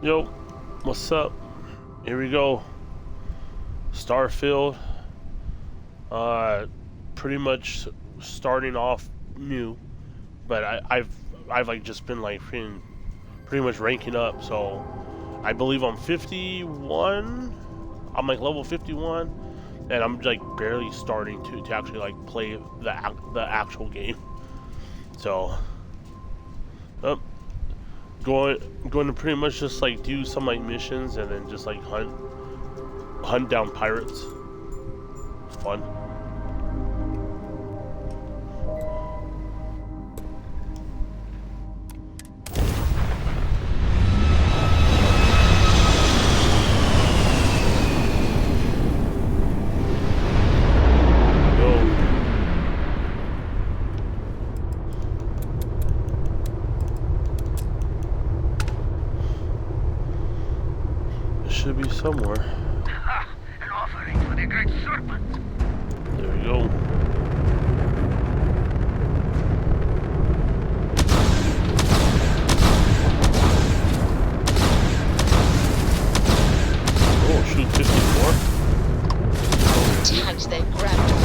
Yo, what's up? Here we go. Starfield. Pretty much starting off new, but I've like just been like pretty much ranking up. So I believe I'm 51. I'm like level 51, and I'm like barely starting to actually like play the actual game. So, going to pretty much just like do some like missions and then just like hunt down pirates. It's fun. Should be somewhere. An offering for the great serpent. There we go. Oh, shoot, 54. Times they grabbed me.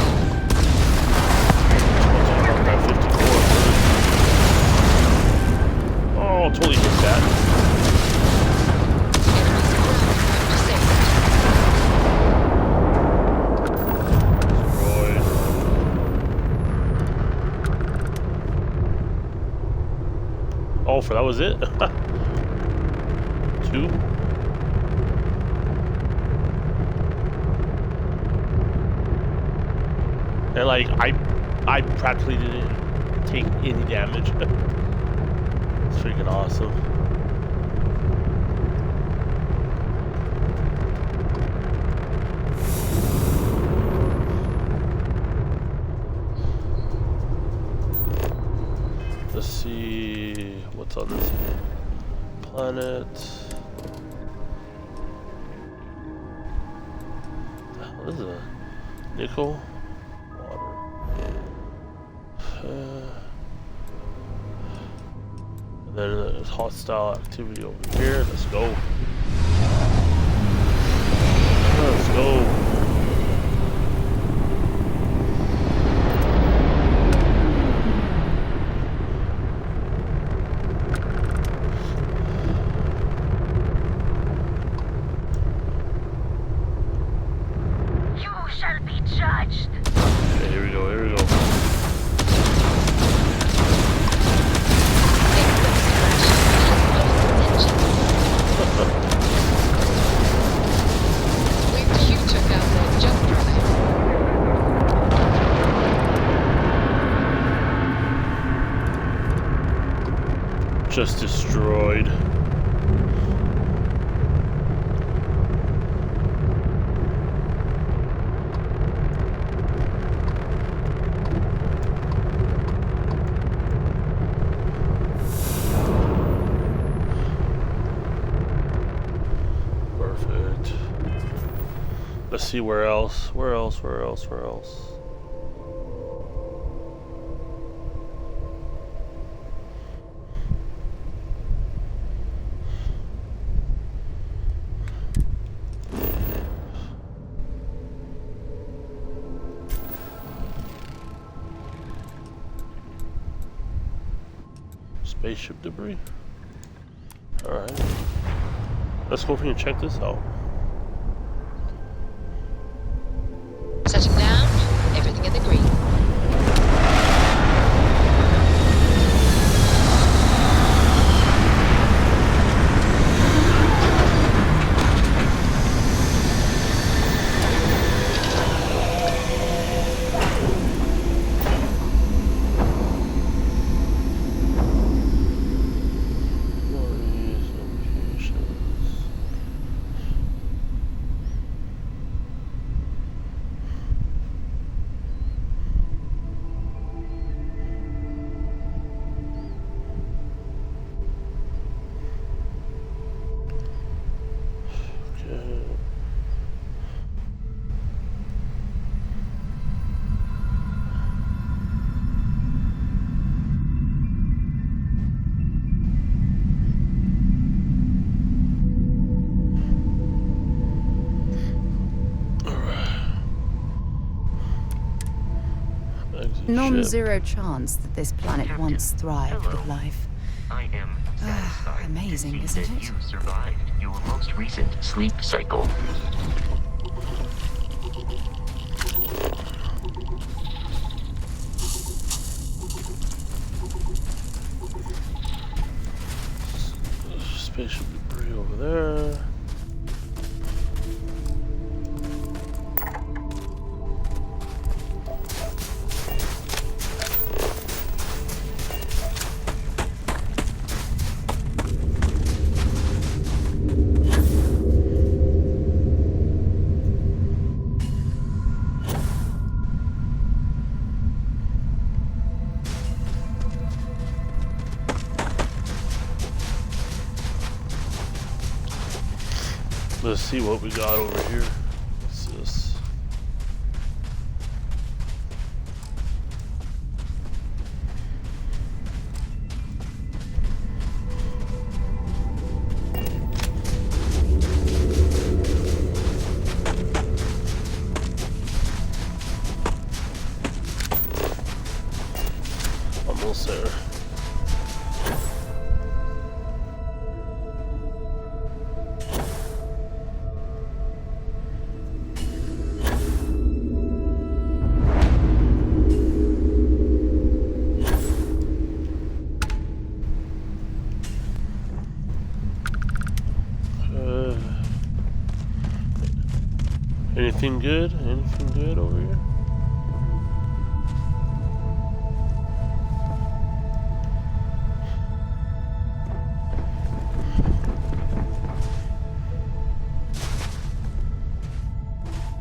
I'll grab 54. Oh, totally hit that. Oh, for that was it? 2? And like I practically didn't take any damage. It's freaking awesome. Let's see what's on this planet. What is it? Nickel? Water. And then there's hostile activity over here. Let's go. Let's go. Okay, here we go, here we go. You took out that jump drive. Just destroyed. Let's see where else. Where else? Spaceship debris? Alright. Let's go over here and check this out. Setting down, everything in the green. Non-zero chance that this planet Captain, once thrived hello. with life. I am satisfied Amazing, to see isn't that it? you survived your most recent sleep cycle. Spaceship debris over there. Let's see what we got over here. What's this? Almost there. Anything good? Anything good over here?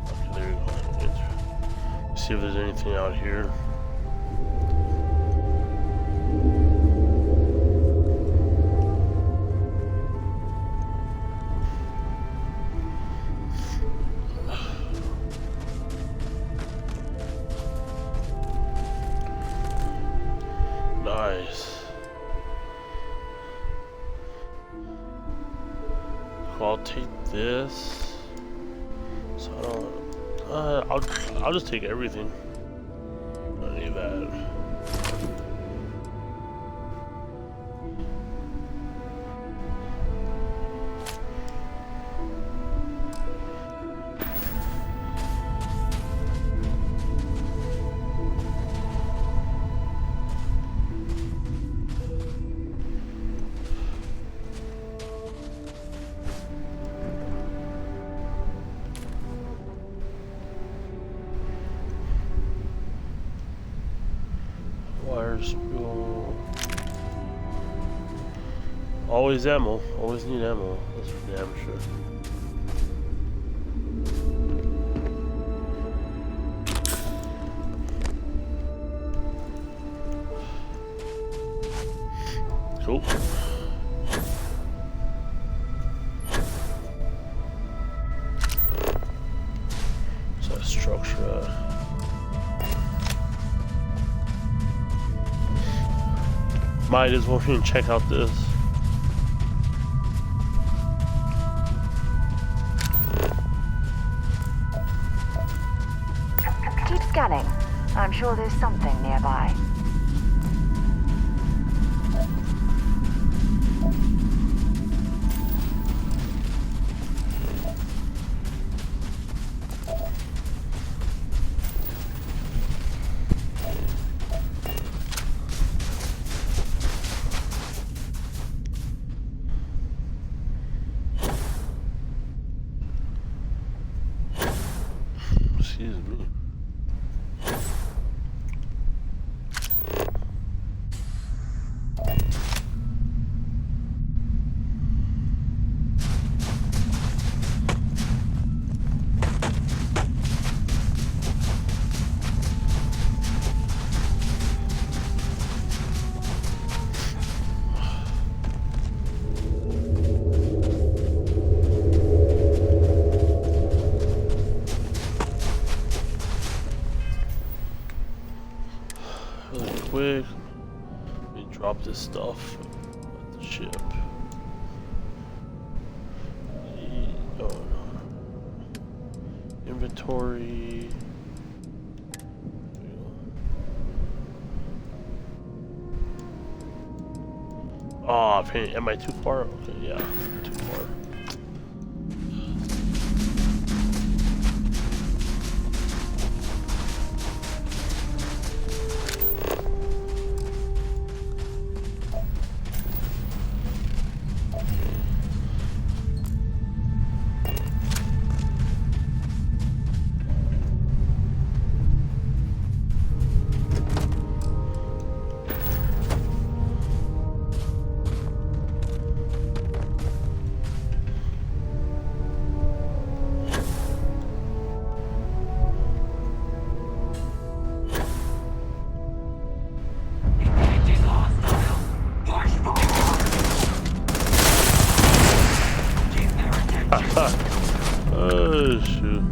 Okay, there you go. Let's see if there's anything out here. Nice. Cool, I'll take this. So I don't. I'll just take everything. Don't need that. Always ammo. Always need ammo. That's for damn sure. Cool. What's that structure? Might as well check out this. Keep scanning. I'm sure there's something nearby. Excuse me. Really quick, let me drop this stuff at the ship. Oh, no. Inventory. There we go. Oh, am I too far? Okay, yeah, too far. Oh shoot.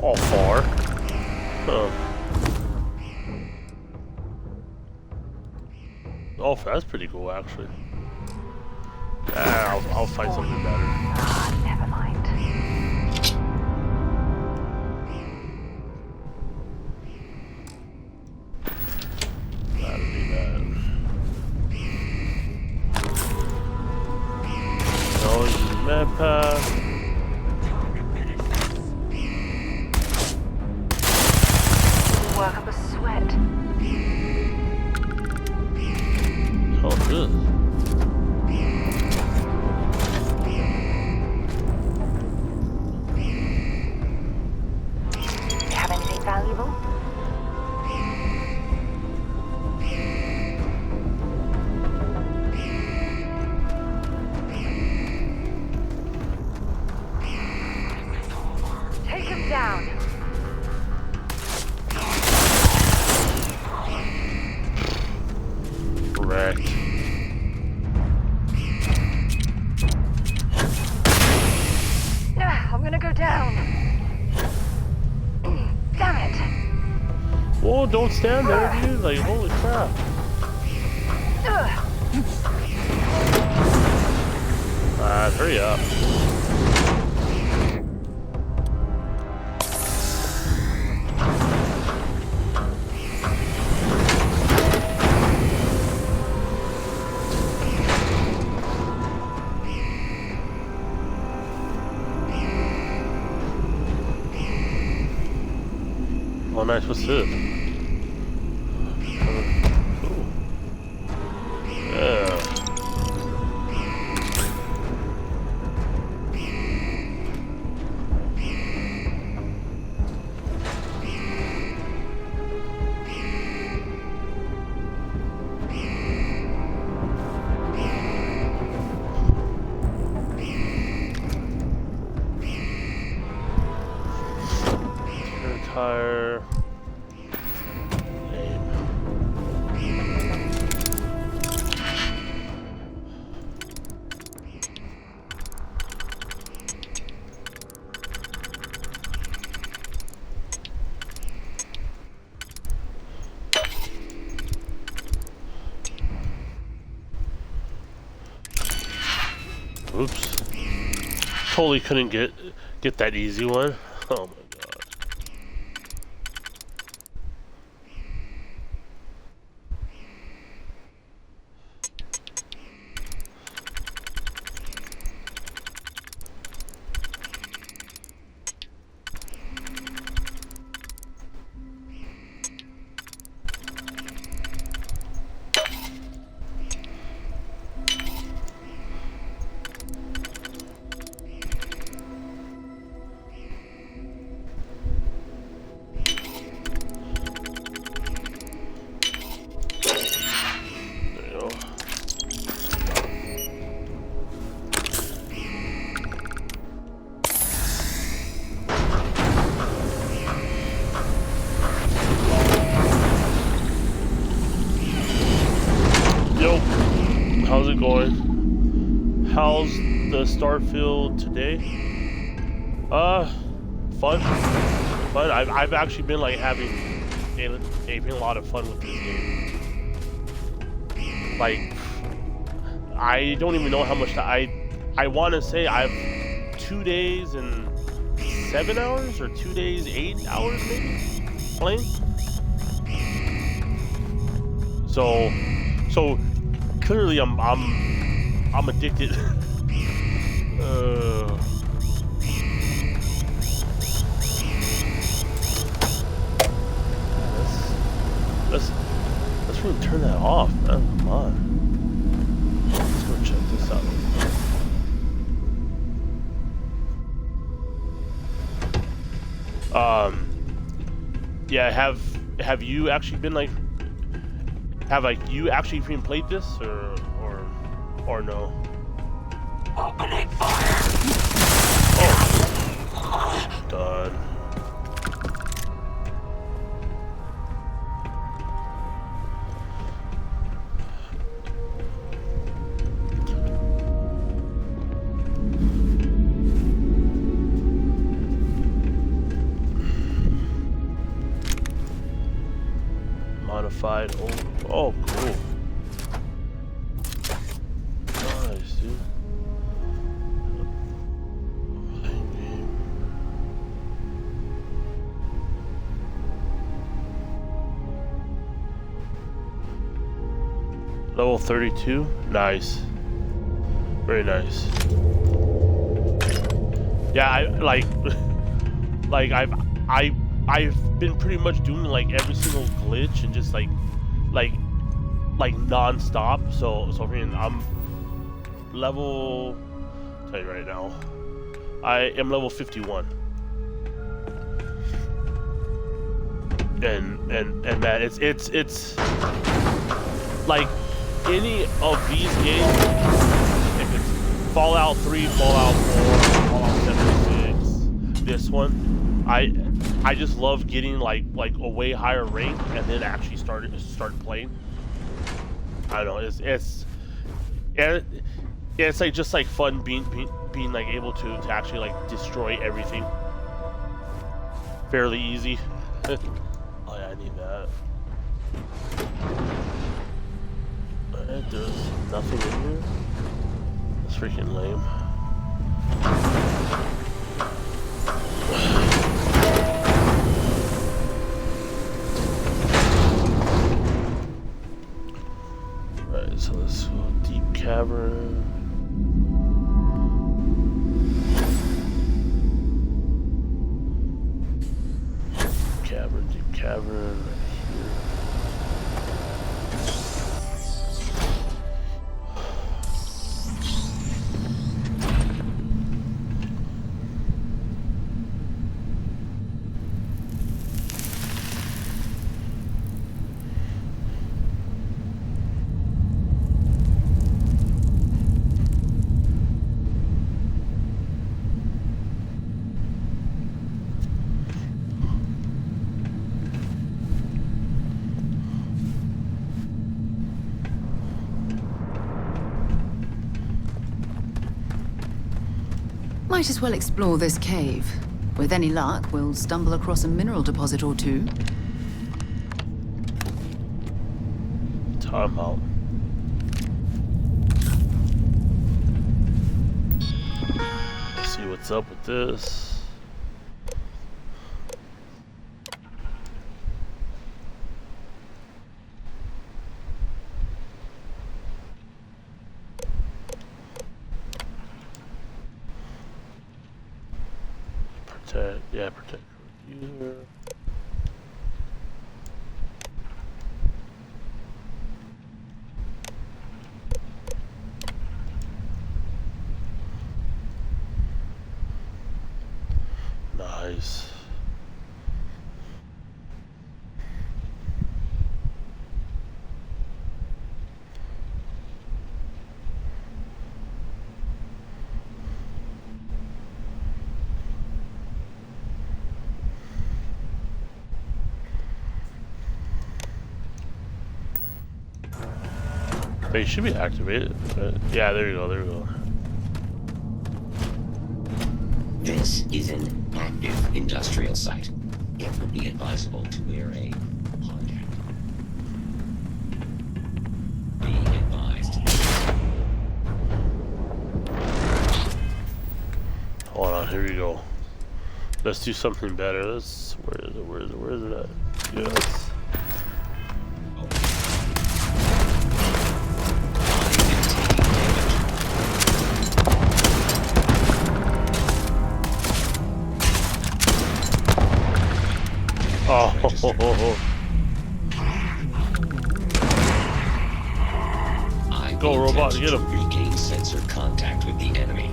All far. Huh. Oh, that's pretty cool actually. I'll find something better. Ah, never mind. That'll be that. No, this is map path. Work up a sweat. Oh, good. You have anything valuable? Take him down. Correct. I'm gonna go down. Damn it. Whoa, don't stand there, dude. Like, holy crap. Hurry up. Oh, nice. What's this? Cool. Yeah. Tire. Aim. Oops. Totally couldn't get that easy one. Oh my god. How's it going? How's the Starfield today? Fun. I've actually been like having a lot of fun with this game. Like, I don't even know how much I want to say I have 2 days and 7 hours, or 2 days 8 hours maybe playing. So clearly I'm addicted. Let's really turn that off, man. Come on. Let's go check this out. Yeah, have you actually been like, you actually been played this or no? Opening fire! Oh, done. Modified. Oh, cool. Nice, dude. Level 32. Nice. Very nice. Yeah, I've been pretty much doing like every single glitch and just like non-stop. So I mean, I'm level, I'll tell you right now, I am level 51. And man, it's like any of these games, if it's Fallout 3, Fallout 4, Fallout 76, this one, I just love getting like a way higher rank and then actually start playing. I don't know, it's like just like fun being like able to actually like destroy everything fairly easy. Oh yeah, I need that. There's nothing in here. That's freaking lame. Alright, so let's go deep cavern. Deep cavern right here. Might as well explore this cave. With any luck, we'll stumble across a mineral deposit or two. Time out. Let's see what's up with this. Protect user. Nice. But it should be activated. Yeah, there you go, there you go. This is an active industrial site. It would be advisable to wear a hard hat. Be advised. Oh, on, here we go. Let's do something better. Let's. Where is it at? Yes. Oh. Go, robot, get him. Regain sensor contact with the enemy.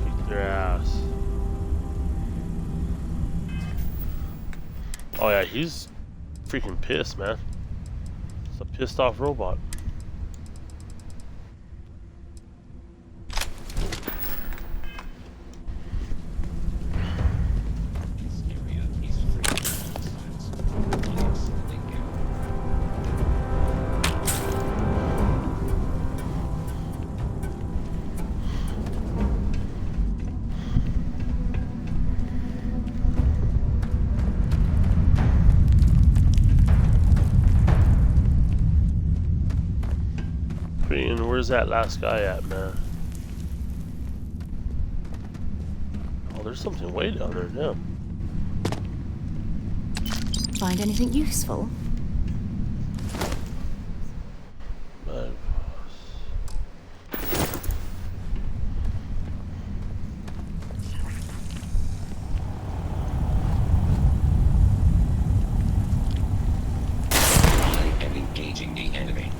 Kick their ass. Oh yeah, he's freaking pissed, man. It's a pissed off robot. And where's that last guy at, man? Oh, there's something way down there now. Find anything useful? I am engaging the enemy.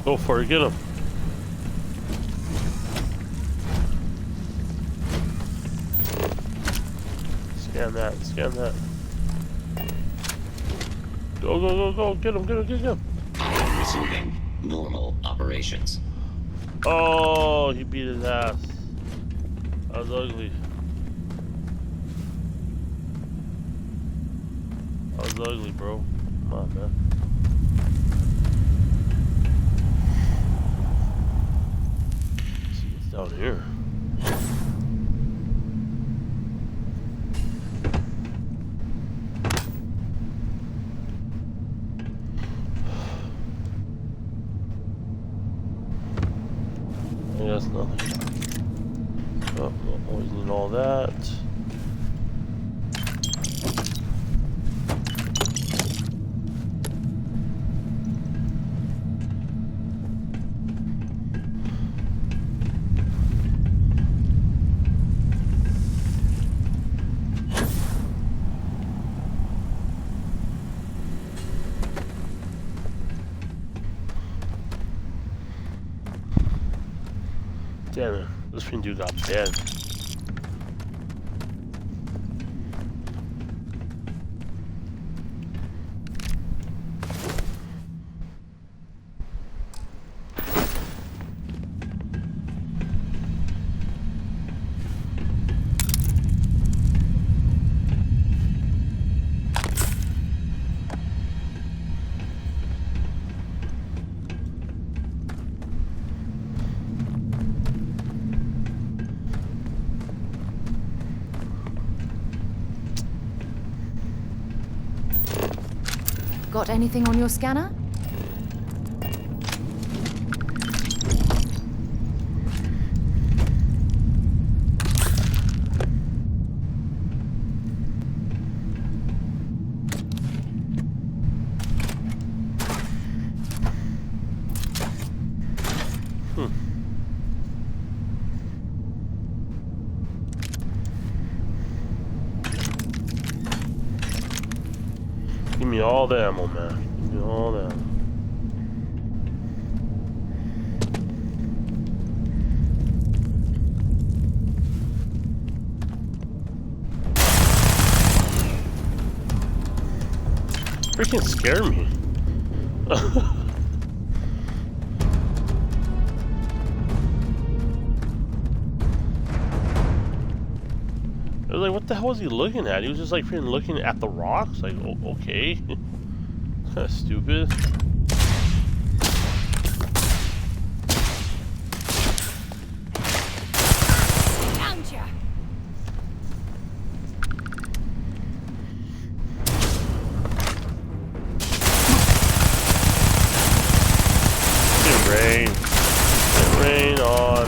Go for it, get him. Scan that, scan that. Go, go, go, go, get him, get him, get him. Resuming normal operations. Oh, he beat his ass. That was ugly. That was ugly, bro. Come on, man. Down here. I guess nothing. Oh, always need all that. Damn it, this freaking dude got dead. Got anything on your scanner? Give me all the ammo, man. Give me all the ammo. Freaking scare me. I was like, what the hell was he looking at? He was just like freaking looking at the rocks. Like, oh, okay. Kind of stupid. Found ya. Get rain. Get rain on.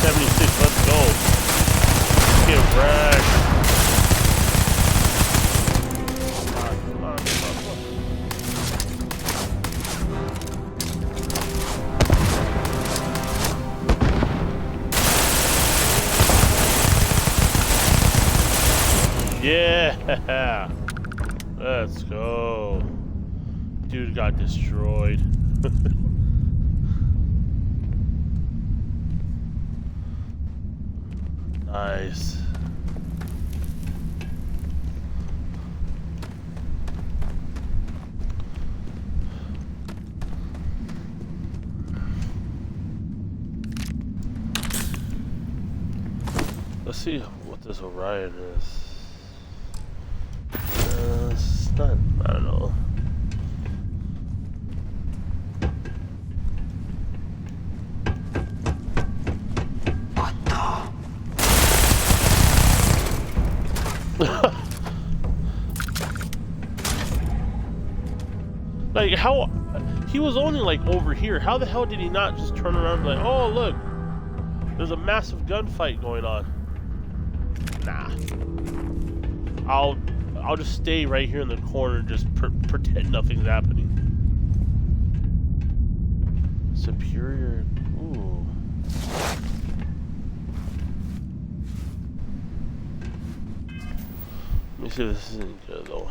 376, let's go. Get wrecked. Come on, come on, come on, come on. Yeah! Let's go. Dude got destroyed. Nice. Let's see what this Orion is. It's not, I don't know. Like, how? He was only like over here. How the hell did he not just turn around and be like, oh look, there's a massive gunfight going on? Nah. I'll just stay right here in the corner and just pretend nothing's happening. Superior. Ooh. Let me see if this isn't good though.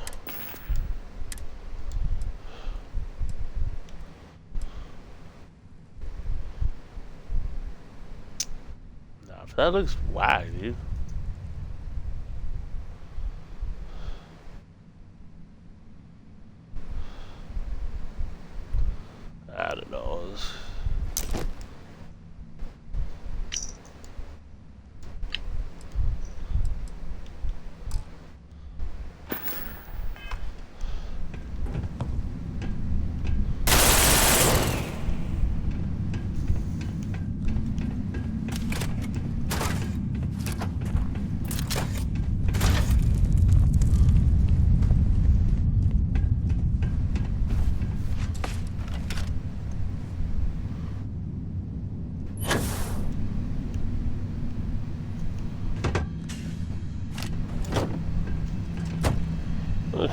Nah, that looks whack, dude. I don't know.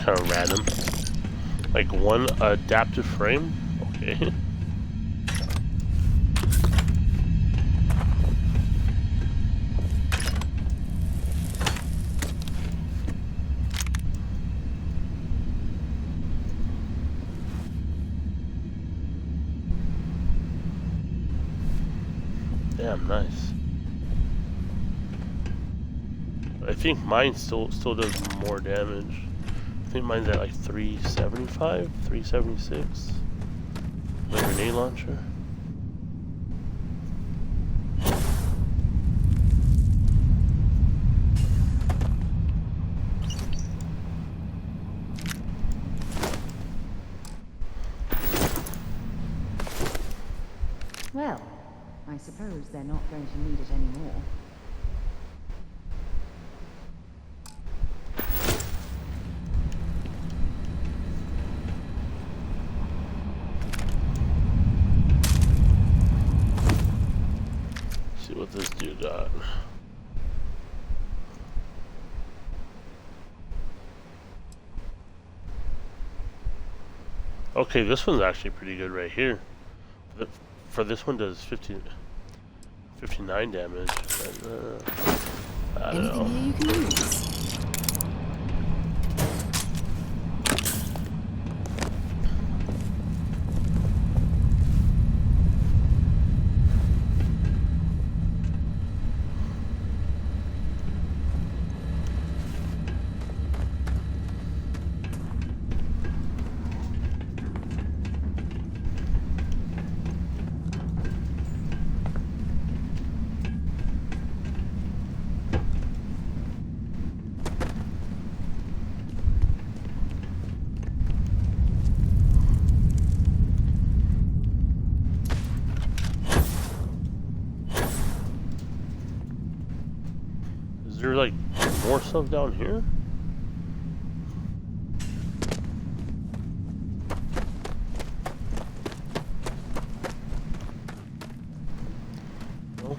Kind of random. Like one adaptive frame? Okay. Damn, nice. I think mine still does more damage. I think mine's at like 375, 376. The grenade launcher. Well, I suppose they're not going to need it anymore. What this dude got. Okay, this one's actually pretty good right here. For this one does 59 damage. But, I don't know. Anything here you can use? Is there like more stuff down here? No?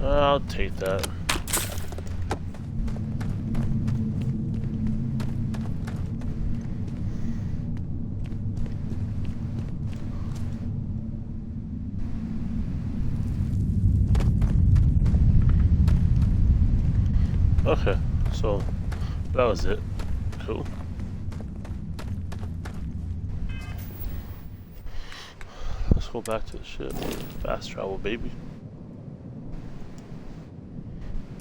I'll take that. Okay, so that was it. Cool. Let's go back to the ship. Fast travel, baby.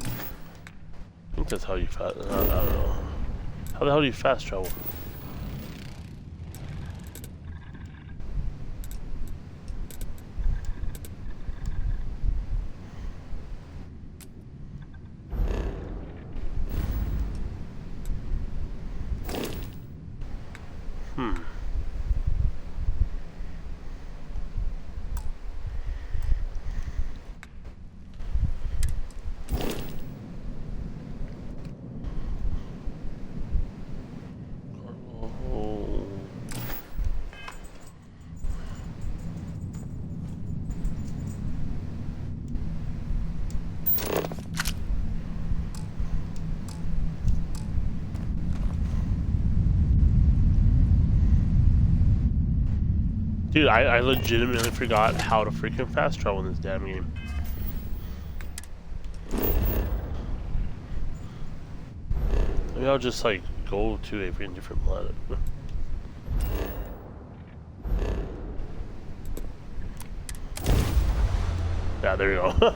I think that's how you fast. I don't know. How the hell do you fast travel? Dude, I legitimately forgot how to freaking fast travel in this damn game. Maybe I'll just like go to a freaking different planet. Yeah, there you go.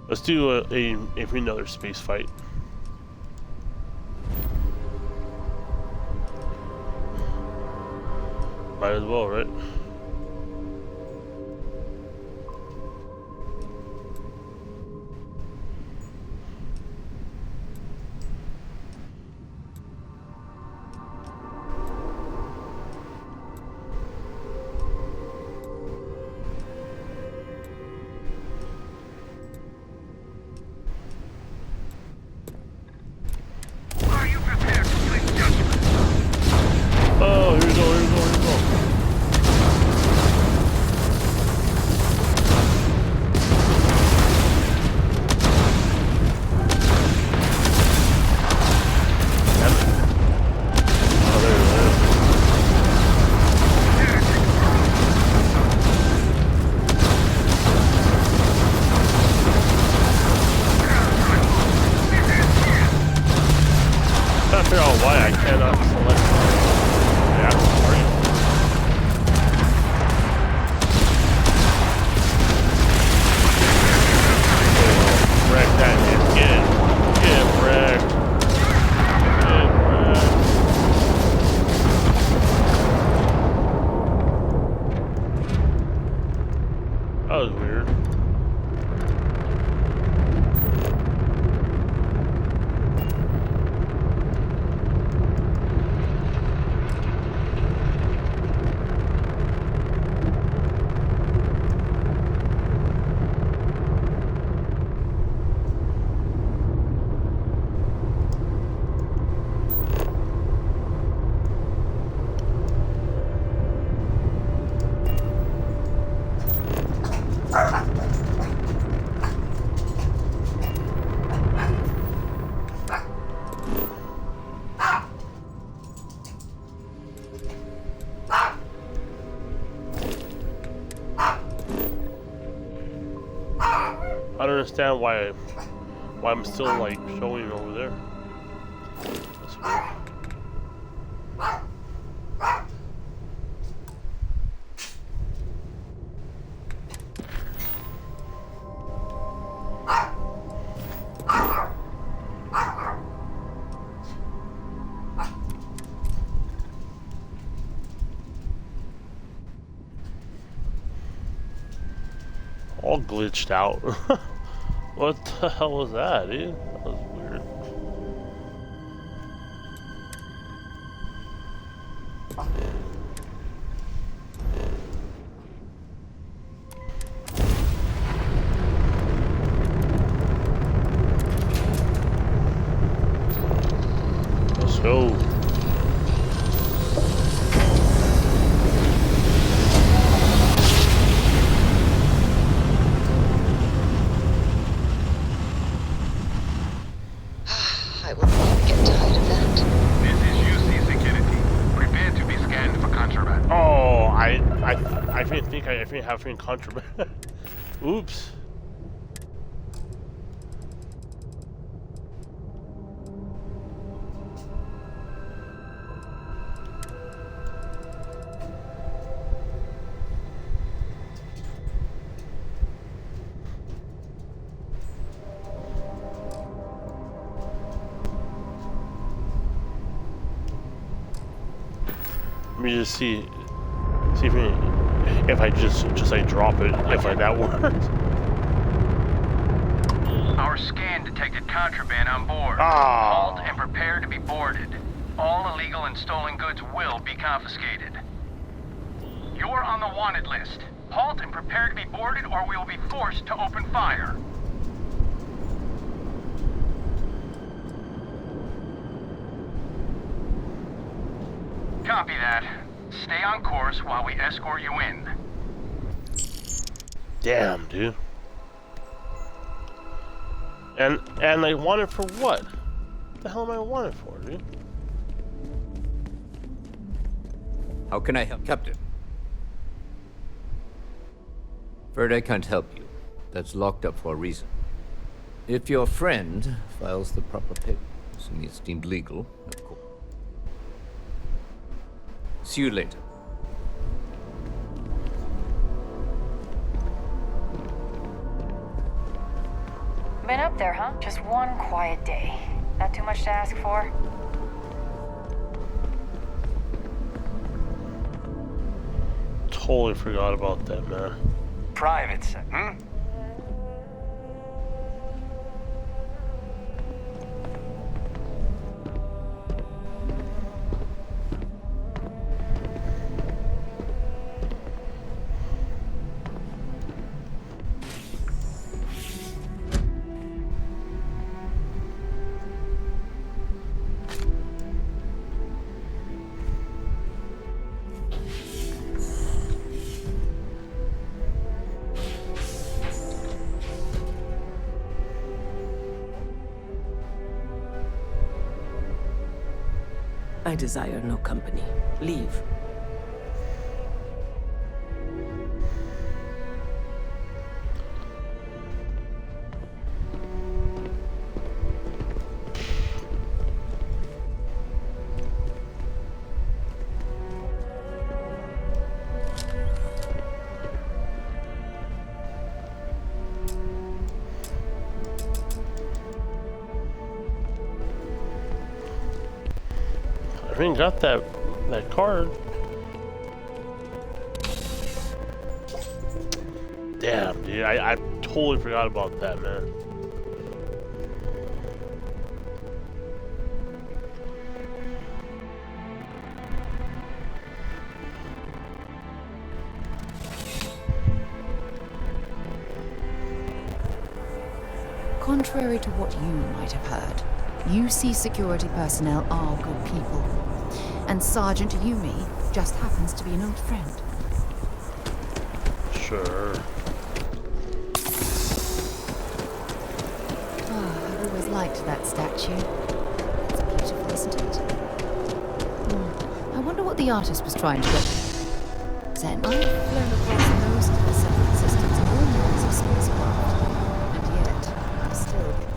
Let's do another space fight. Might as well, right? I don't understand why I'm still like showing over there. That's weird. all glitched out. What the hell was that, dude? That was weird. Let's go. I will never get tired of that. This is UC Security. Prepare to be scanned for contraband. Oh, I think I have in contraband. Oops. Let me just see if I just like drop it, if like that works. Our scan detected contraband on board. Ah. Halt and prepare to be boarded. All illegal and stolen goods will be confiscated. You're on the wanted list. Halt and prepare to be boarded or we will be forced to open fire. Copy that. Stay on course while we escort you in. Damn, dude. And I want it for what? What the hell am I wanted for, dude? How can I help? Captain. Afraid I can't help you. That's locked up for a reason. If your friend files the proper papers and it's deemed legal, of course. See you later. Been up there, huh? Just one quiet day. Not too much to ask for? Totally forgot about that, man. Private, hmm? I desire no company. Leave. I ain't got that card. Damn, dude, I totally forgot about that, man. Contrary to what you might have heard, UC security personnel are good people. And Sergeant Yumi just happens to be an old friend. Sure. I've always liked that statue. It's beautiful, isn't it? I wonder what the artist was trying to get. Zen, I've flown across most of the separate systems and all kinds of spacecraft. And yet, I still get...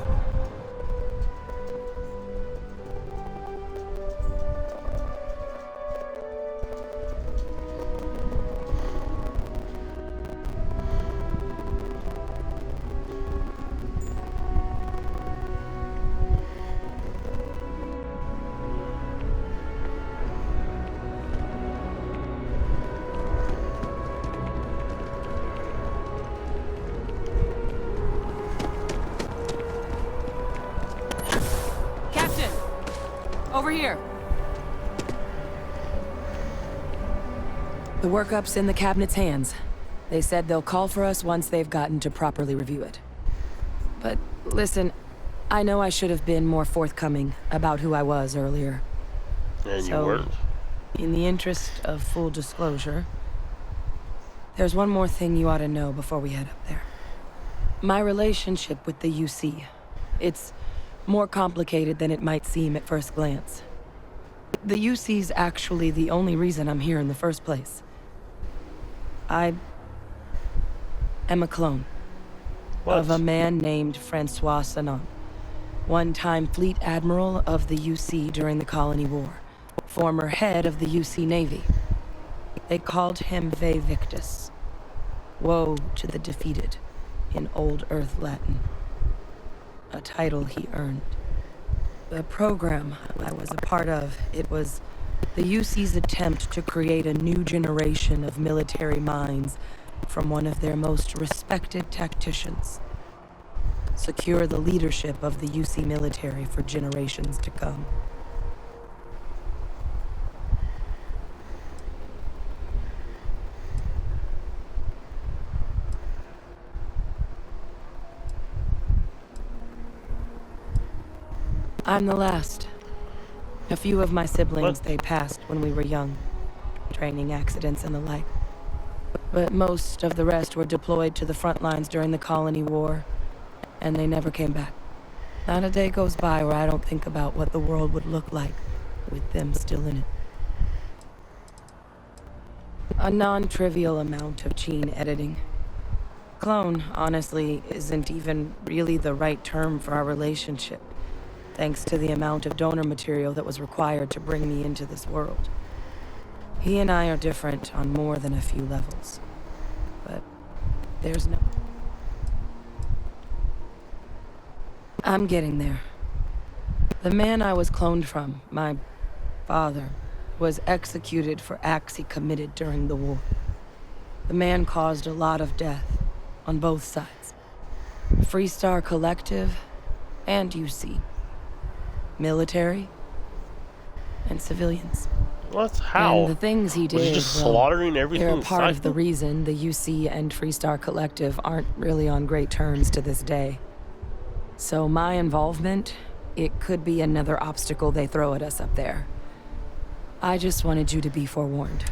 over here. The workup's in the cabinet's hands. They said they'll call for us once they've gotten to properly review it. But listen, I know I should have been more forthcoming about who I was earlier. And you weren't. In the interest of full disclosure, there's one more thing you ought to know before we head up there. My relationship with the UC. It's more complicated than it might seem at first glance. The UC's actually the only reason I'm here in the first place. I am a clone of a man named Francois Sanon, one-time fleet admiral of the UC during the Colony War, former head of the UC Navy. They called him Ve Victus, woe to the defeated, in Old Earth Latin, a title he earned. The program I was a part of, it was the UC's attempt to create a new generation of military minds from one of their most respected tacticians. Secure the leadership of the UC military for generations to come. I'm the last. A few of my siblings, they passed when we were young. Training accidents and the like. But most of the rest were deployed to the front lines during the Colony War, and they never came back. Not a day goes by where I don't think about what the world would look like with them still in it. A non-trivial amount of gene editing. Clone, honestly, isn't even really the right term for our relationship, thanks to the amount of donor material that was required to bring me into this world. He and I are different on more than a few levels, but there's no... I'm getting there. The man I was cloned from, my father, was executed for acts he committed during the war. The man caused a lot of death on both sides. Freestar Collective and UC. Military and civilians. What? How? And the things he did, was he just slaughtering everything? They're a part of the reason the UC and Freestar Collective aren't really on great terms to this day. So my involvement, it could be another obstacle they throw at us up there. I just wanted you to be forewarned.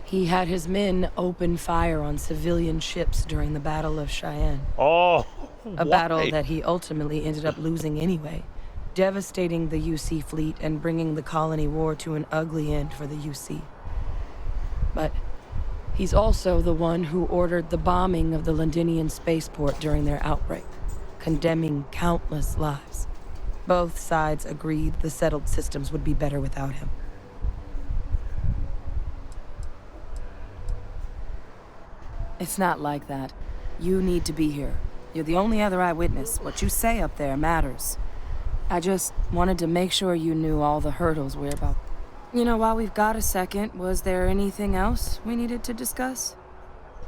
He had his men open fire on civilian ships during the Battle of Cheyenne. Oh, a battle that he ultimately ended up losing anyway, devastating the UC fleet and bringing the Colony War to an ugly end for the UC. But he's also the one who ordered the bombing of the Londinian spaceport during their outbreak, condemning countless lives. Both sides agreed the settled systems would be better without him. It's not like that. You need to be here. You're the only other eyewitness. What you say up there matters. I just wanted to make sure you knew all the hurdles we're about. You know, while we've got a second, was there anything else we needed to discuss?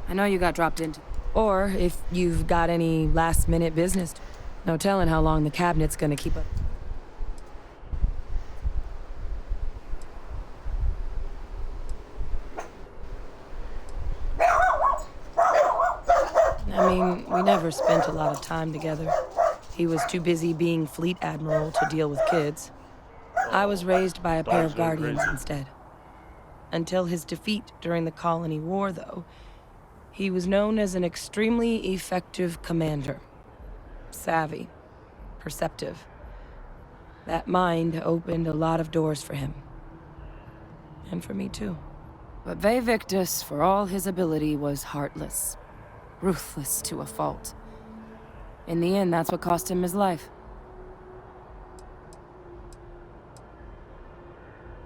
I know you got dropped into... Or if you've got any last-minute business. No telling how long the cabinet's gonna keep up. I mean, we never spent a lot of time together. He was too busy being fleet admiral to deal with kids. I was raised by a pair of guardians instead. Until his defeat during the Colony War, though, he was known as an extremely effective commander. Savvy. Perceptive. That mind opened a lot of doors for him. And for me, too. But Ve Victus, for all his ability, was heartless. Ruthless to a fault. In the end, that's what cost him his life.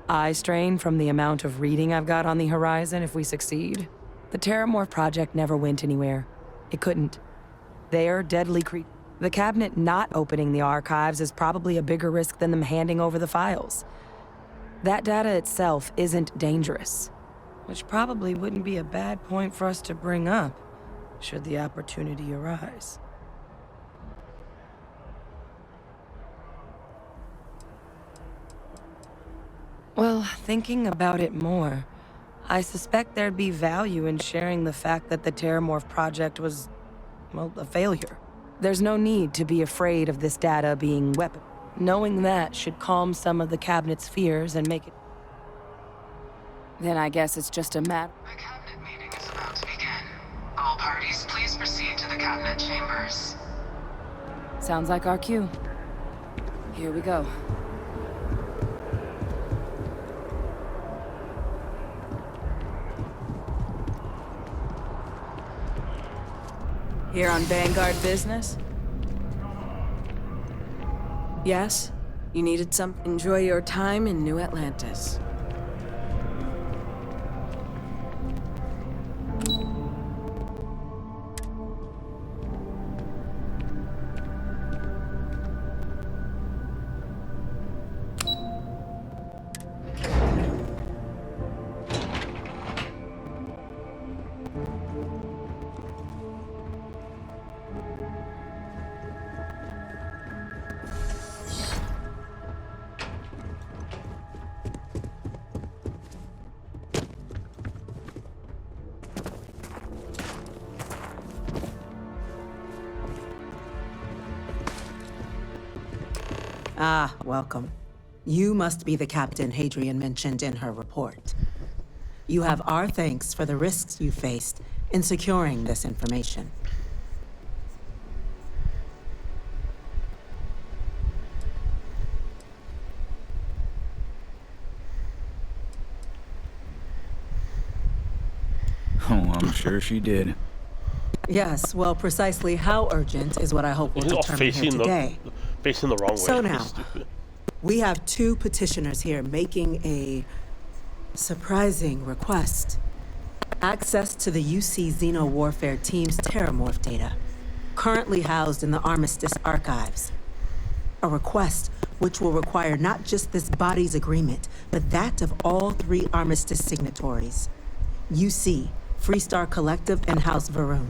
Eye strain from the amount of reading I've got on the horizon if we succeed. The Terramorph project never went anywhere. It couldn't. They're deadly The cabinet not opening the archives is probably a bigger risk than them handing over the files. That data itself isn't dangerous, which probably wouldn't be a bad point for us to bring up, should the opportunity arise. Well, thinking about it more, I suspect there'd be value in sharing the fact that the Terramorph project was, well, a failure. There's no need to be afraid of this data being weaponized. Knowing that should calm some of the Cabinet's fears and make it... Then I guess it's just a matter... The Cabinet meeting is about to begin. All parties, please proceed to the Cabinet chambers. Sounds like our cue. Here we go. Here on Vanguard business? Yes? You needed some... Enjoy your time in New Atlantis. Ah, welcome. You must be the captain Hadrian mentioned in her report. You have our thanks for the risks you faced in securing this information. Oh, I'm sure she did. Yes, well, precisely how urgent is what I hope will determine here today. Facing the wrong way. So now, we have two petitioners here making a surprising request. Access to the UC Xeno Warfare Team's Terramorph data, currently housed in the Armistice archives. A request which will require not just this body's agreement, but that of all three Armistice signatories. UC, Freestar Collective, and House Varun.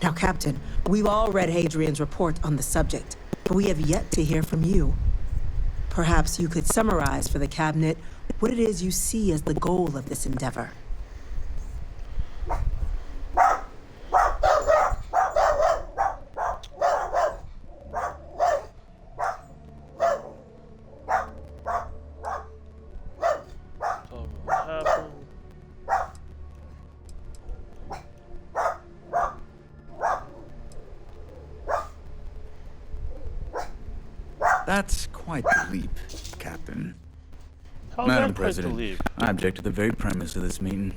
Now, Captain, we've all read Hadrian's report on the subject, but we have yet to hear from you. Perhaps you could summarize for the Cabinet what it is you see as the goal of this endeavor. That's quite the leap, Captain. How's Madam that quite the President, leap? I object to the very premise of this meeting.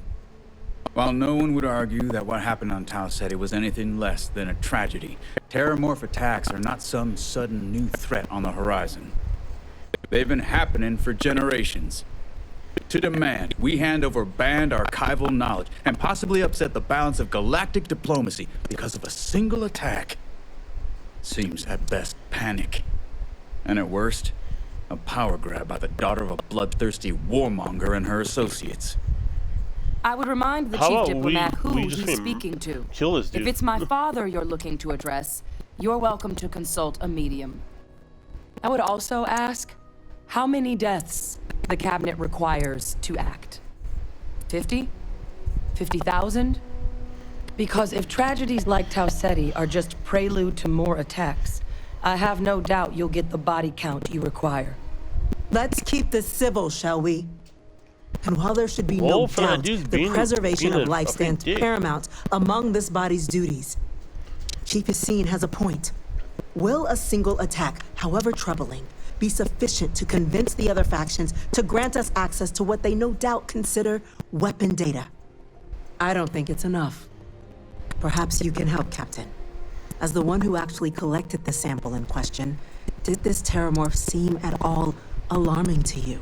While no one would argue that what happened on Tau Ceti was anything less than a tragedy, Terramorph attacks are not some sudden new threat on the horizon. They've been happening for generations. To demand we hand over banned archival knowledge and possibly upset the balance of galactic diplomacy because of a single attack seems at best panic. And at worst, a power grab by the daughter of a bloodthirsty warmonger and her associates. I would remind the How chief about diplomat we who just he's speaking to. kill this dude? If it's my father you're looking to address, you're welcome to consult a medium. I would also ask how many deaths the Cabinet requires to act. 50? 50,000? Because if tragedies like Tau Ceti are just prelude to more attacks, I have no doubt you'll get the body count you require. Let's keep this civil, shall we? And while there should be no doubt, the preservation of life stands paramount among this body's duties. Chief Yassine has a point. Will a single attack, however troubling, be sufficient to convince the other factions to grant us access to what they no doubt consider weapon data? I don't think it's enough. Perhaps you can help, Captain. As the one who actually collected the sample in question, did this Terramorph seem at all alarming to you?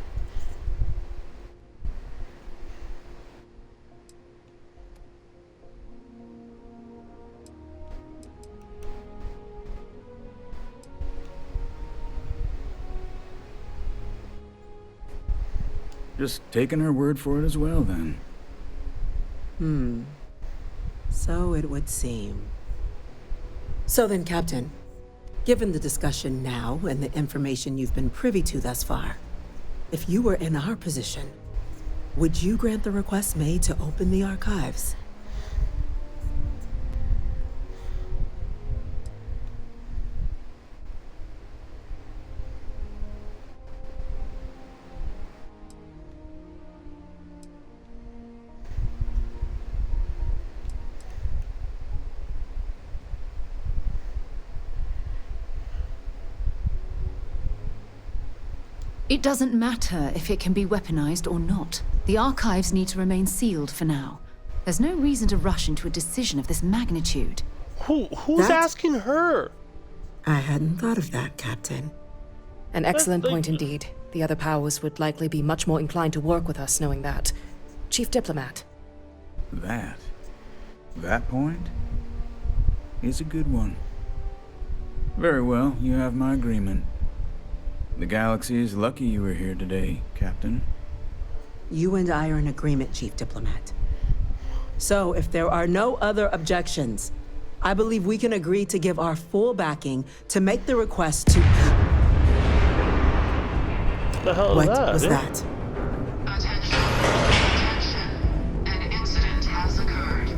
Just taking her word for it as well, then. So it would seem. So then, Captain, given the discussion now and the information you've been privy to thus far, if you were in our position, would you grant the request made to open the archives? It doesn't matter if it can be weaponized or not. The archives need to remain sealed for now. There's no reason to rush into a decision of this magnitude. Who's asking her? I hadn't thought of that, Captain. An excellent point indeed. The other powers would likely be much more inclined to work with us knowing that. Chief Diplomat. That point is a good one. Very well, you have my agreement. The galaxy is lucky you were here today, Captain. You and I are in agreement, Chief Diplomat. So, if there are no other objections, I believe we can agree to give our full backing to make the request to... The hell What is that, was dude? that? Attention. An incident has occurred.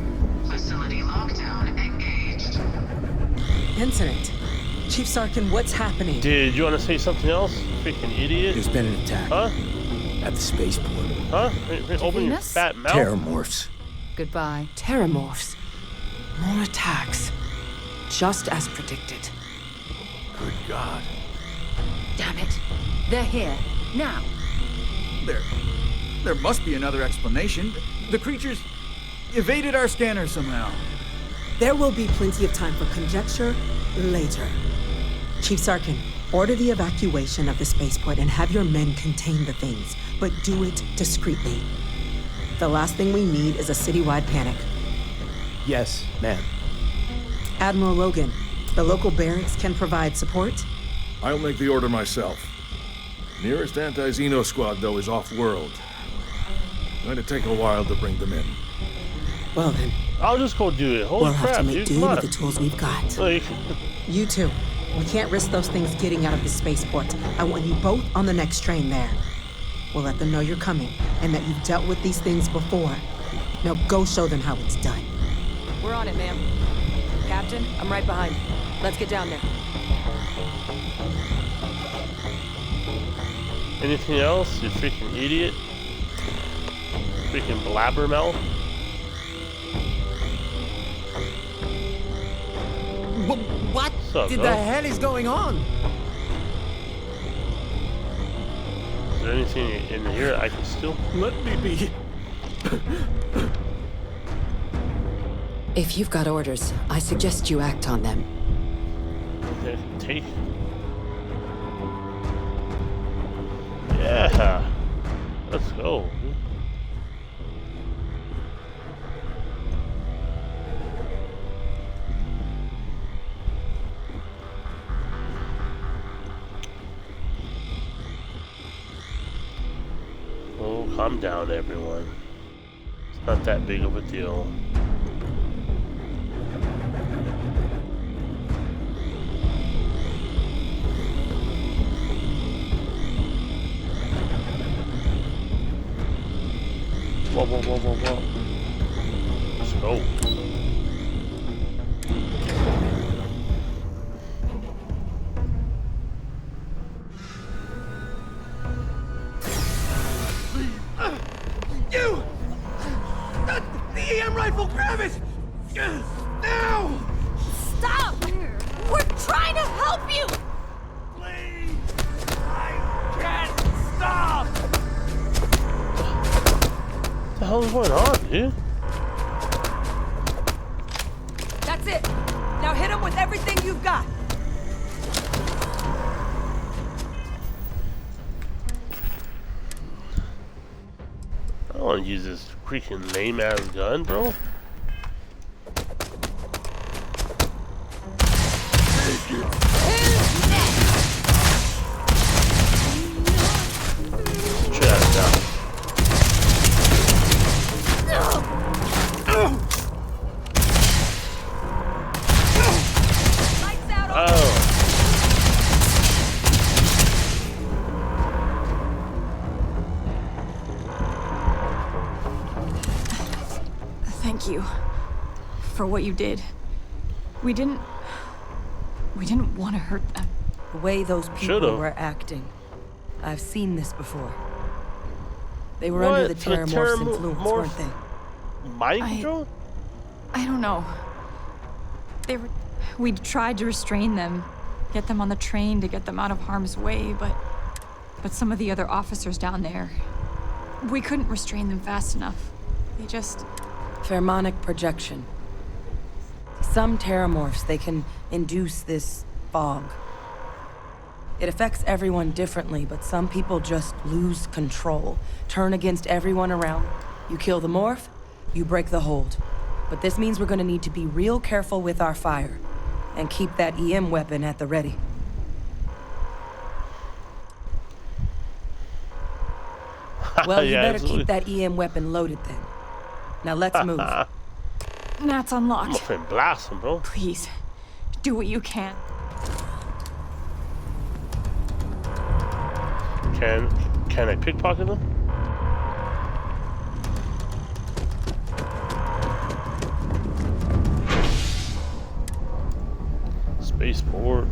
Facility lockdown engaged. Incident? Chief Sarkin, what's happening? Dude, you want to say something else? Freaking idiot. There's been an attack. Huh? At the spaceport. Huh? Open your fat mouth. Terramorphs. Goodbye. Terramorphs. More attacks. Just as predicted. Good God. Damn it. They're here. Now. There must be another explanation. The creatures evaded our scanner somehow. There will be plenty of time for conjecture later. Chief Sarkin, order the evacuation of the spaceport and have your men contain the things, but do it discreetly. The last thing we need is a citywide panic. Yes, ma'am. Admiral Logan, the local barracks can provide support? I'll make the order myself. Nearest anti-Xeno squad, though, is off-world. Going to take a while to bring them in. Well then. I'll just go do it. Holy We'll crap, have to make dude. do Come with on. the tools we've got. Like, You too. We can't risk those things getting out of the spaceport. I want you both on the next train there. We'll let them know you're coming and that you've dealt with these things before. Now go show them how it's done. We're on it, ma'am. Captain, I'm right behind you. Let's get down there. anything else, you freaking idiot? Freaking blabbermouth. What up, the huh? hell is going on? Is there anything in here I can steal? Let me be. If you've got orders, I suggest you act on them. Okay, take. Yeah. Let's go. Oh, calm down, everyone. It's not that big of a deal. Whoa, whoa, whoa, whoa, whoa. Let's go. You! The EM rifle, grab it! Now! Stop! We're trying to help you! Please! I can't stop! What the hell is going on, dude? That's it. Now hit him with everything you've got. I don't want to use this freaking lame ass gun, bro. Shut up. thank you for what you did. We didn't want to hurt them. The way those people Should've. were acting. I've seen this before. They were What? under the Terramorph's influence, weren't they? Mind control? I don't know. We tried to restrain them, get them on the train to get them out of harm's way, but some of the other officers down there, we couldn't restrain them fast enough. They just... Pheromonic projection. Some Terramorphs, they can induce this fog. It affects everyone differently, but some people just lose control, turn against everyone around. You kill the morph, you break the hold. But this means we're gonna need to be real careful with our fire, and keep that EM weapon at the ready. Well, you better keep that EM weapon loaded then. Now let's move. That's unlocked. I'm gonna blast him, bro. Please, do what you can. Can I pickpocket them? Spaceport.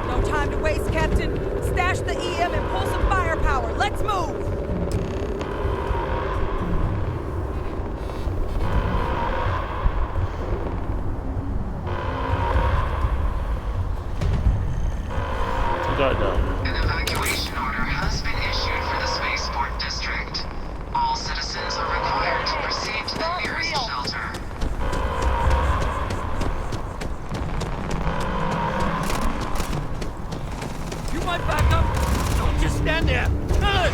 No time to waste, Captain. Stash the EM and pull some firepower. Let's move! An evacuation order has been issued for the Spaceport District. All citizens are required to proceed to the nearest shelter. You might back up. Don't just stand there. Good.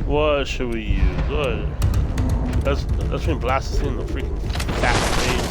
What should we use? Good. That's been blasted in the freaking fast face.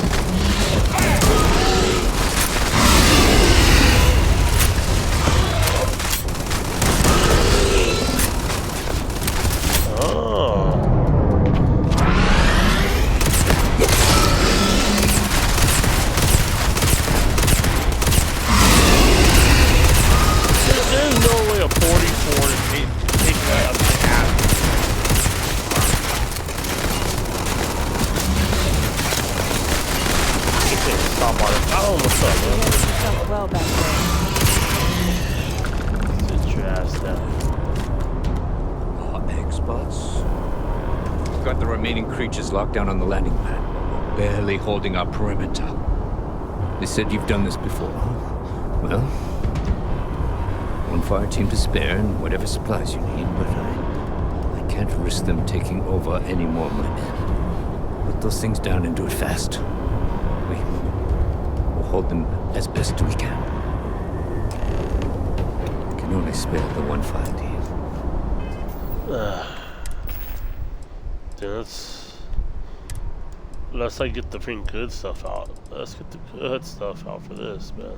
Creatures locked down on the landing pad, barely holding our perimeter. They said you've done this before. Well, one fire team to spare and whatever supplies you need, but I can't risk them taking over any more of my men. Put those things down and do it fast. We'll hold them as best we can. I can only spare the one fire team. Let's like get the freaking good stuff out. Let's get the good stuff out for this, man.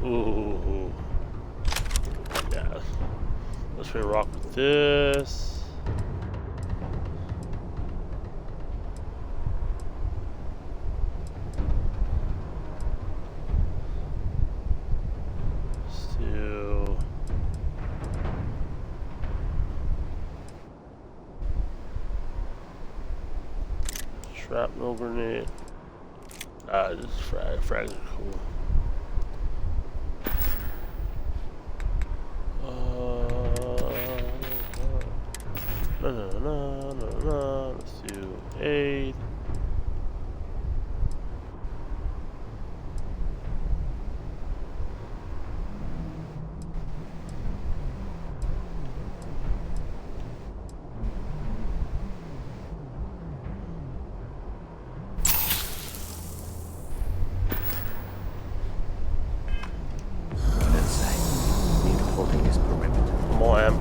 Ooh. Yeah. Let's rock with this. Shrapnel grenade. This frags are cool. No. Let's do 8.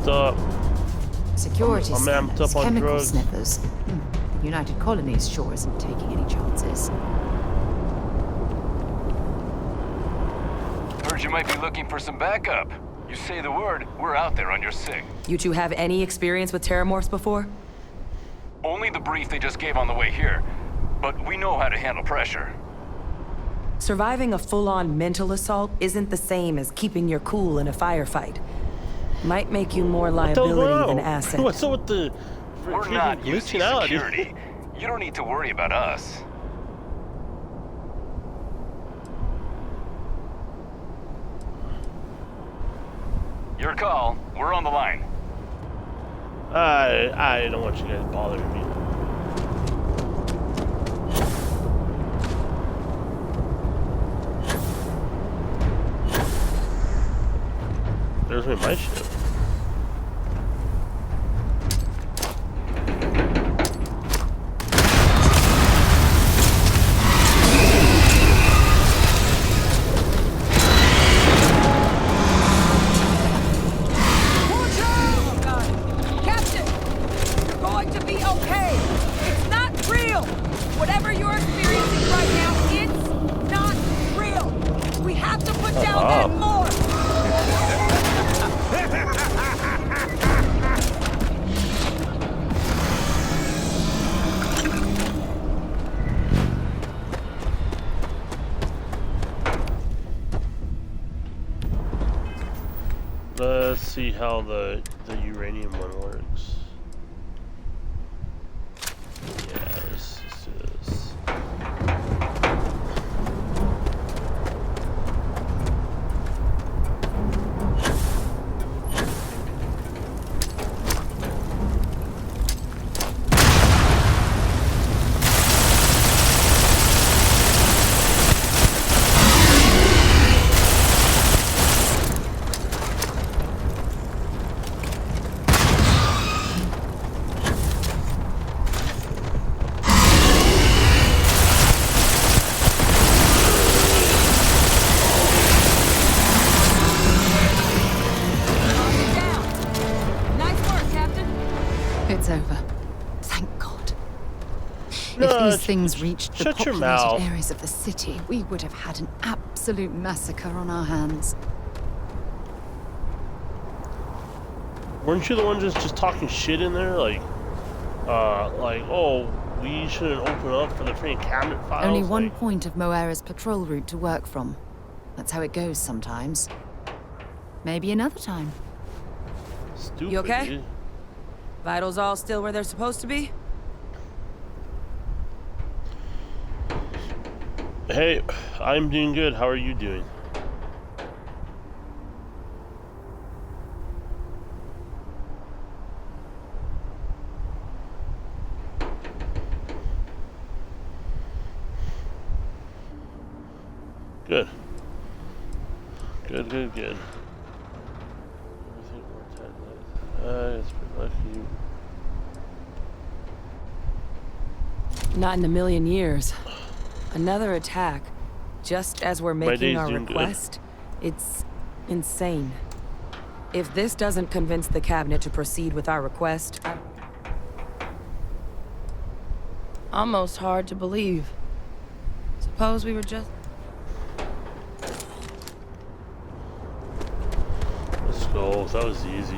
Up. Security I'm amped up on chemical drugs. sniffers. The United Colonies sure isn't taking any chances. you might be looking for some backup. You say the word, we're out there on your sig. You two have any experience with terramorphs before? Only the brief they just gave on the way here. But we know how to handle pressure. Surviving a full-on mental assault isn't the same as keeping your cool in a firefight. Might make you more liability than asset. What's up with the... We're not UC security. You don't need to worry about us. Your call. We're on the line. I don't want you guys bothering me. There's my ship. Let's see how the uranium one works. Yeah, let's do this. It's over. Thank God. If these things reached the populated areas of the city, we would have had an absolute massacre on our hands. Weren't you the one just talking shit in there? Like, oh, we shouldn't open up for the freaking cabinet files? Only one point of Moira's patrol route to work from. That's how it goes sometimes. Maybe another time. Stupid. You okay? Dude. Vitals all still where they're supposed to be? Hey, I'm doing good. How are you doing? Good. Good. Everything worked out. It's pretty lucky. Not in a million years. Another attack, just as we're making our request. It's insane. If this doesn't convince the cabinet to proceed with our request, almost hard to believe. Suppose we were just... Let's go. That was easy.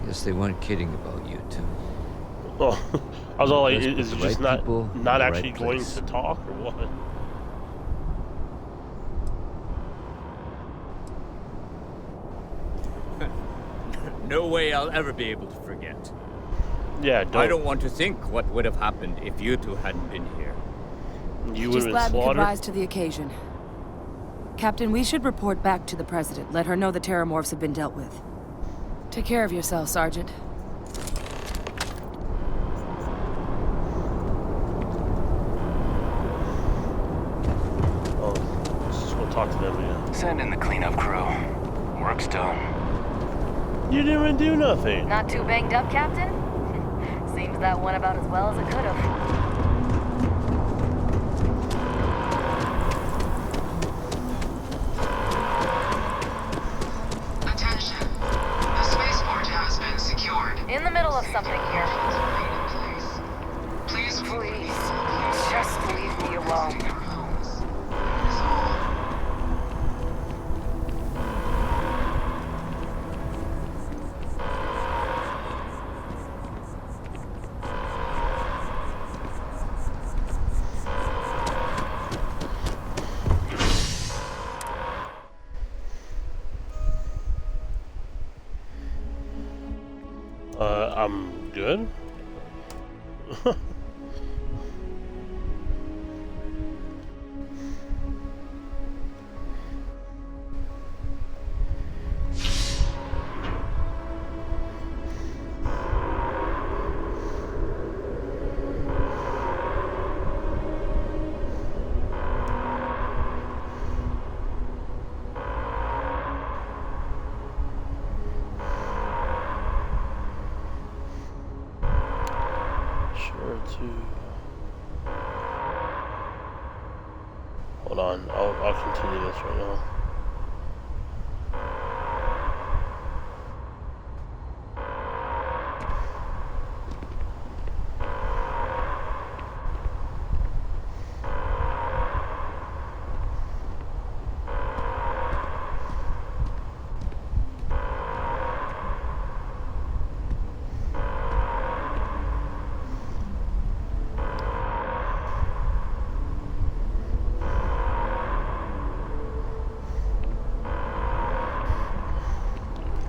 Guess they weren't kidding about you two. Oh, I was all like, is it right just not people, actually right going place. to talk or what? No way I'll ever be able to forget. Yeah, I don't want to think what would have happened if you two hadn't been here. You would Just have been glad we could slaughtered. rise to the occasion. Captain, we should report back to the President. Let her know the terramorphs have been dealt with. Take care of yourself, Sergeant. Oh, let's just go talk to them again. Send in the cleanup crew. Work's done. You didn't even do nothing. Not too banged up, Captain? Seems that went about as well as it could have. I'm good. Hold on, I'll continue this right now.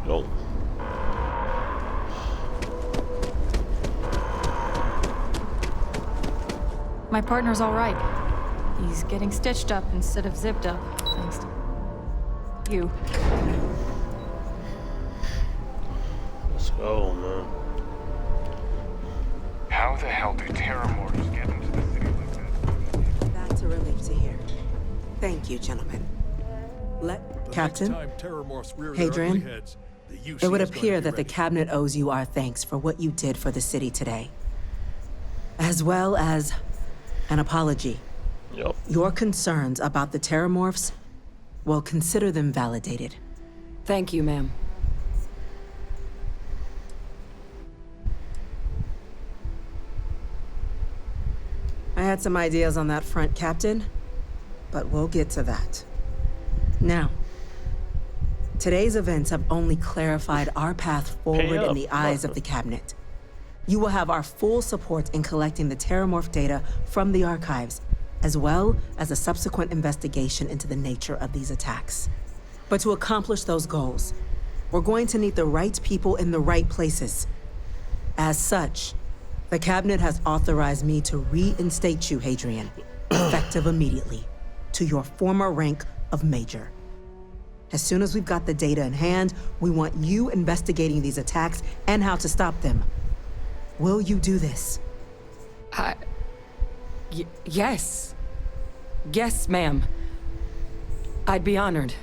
Go. My partner's all right. He's getting stitched up instead of zipped up, thanks to you. Let's go, man. How the hell do Terramorphs get into the city like that? That's a relief to hear. Thank you, gentlemen. Captain, Hadrian, it would appear that the Cabinet owes you our thanks for what you did for the city today, as well as an apology. Yep. Your concerns about the Terramorphs, well, consider them validated. Thank you, ma'am. I had some ideas on that front, Captain, but we'll get to that. Now, today's events have only clarified our path forward in the eyes of the Cabinet. You will have our full support in collecting the Terramorph data from the archives, as well as a subsequent investigation into the nature of these attacks. But to accomplish those goals, we're going to need the right people in the right places. As such, the Cabinet has authorized me to reinstate you, Hadrian, effective immediately, to your former rank of Major. As soon as we've got the data in hand, we want you investigating these attacks and how to stop them. Will you do this? Yes. Yes, ma'am. I'd be honored.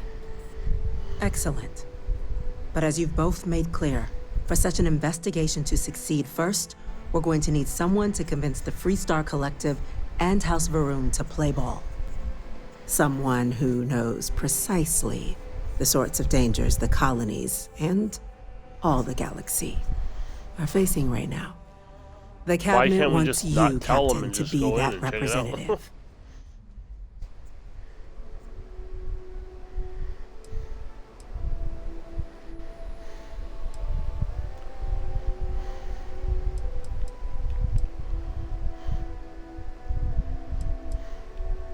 Excellent. But as you've both made clear, for such an investigation to succeed first, we're going to need someone to convince the Freestar Collective and House Varun to play ball. Someone who knows precisely the sorts of dangers the colonies and all the galaxy are facing right now. The Cabinet wants you, Captain, to be that representative.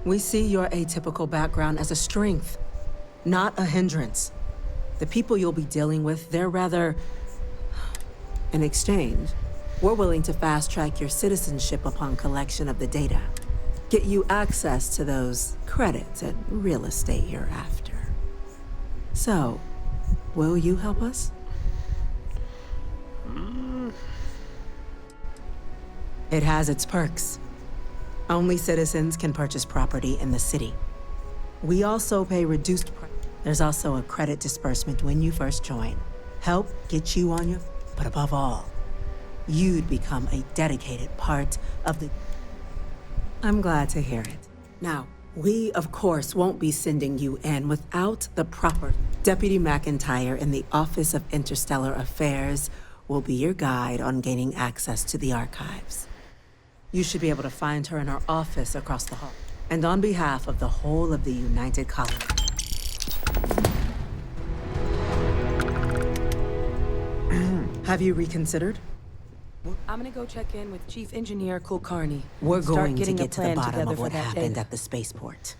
We see your atypical background as a strength, not a hindrance. The people you'll be dealing with, they're rather... in exchange, we're willing to fast-track your citizenship upon collection of the data. Get you access to those credits and real estate you're after. So, will you help us? It has its perks. Only citizens can purchase property in the city. We also pay reduced price. There's also a credit disbursement when you first join. Help get you on your... But above all, you'd become a dedicated part of the... I'm glad to hear it. Now, we, of course, won't be sending you in without the proper... Deputy McIntyre in the Office of Interstellar Affairs will be your guide on gaining access to the archives. You should be able to find her in her office across the hall. And on behalf of the whole of the United Colony. Have you reconsidered? I'm gonna go check in with Chief Engineer Kulkarni. We're going to getting get to the plan bottom together of for what that happened data. at the spaceport.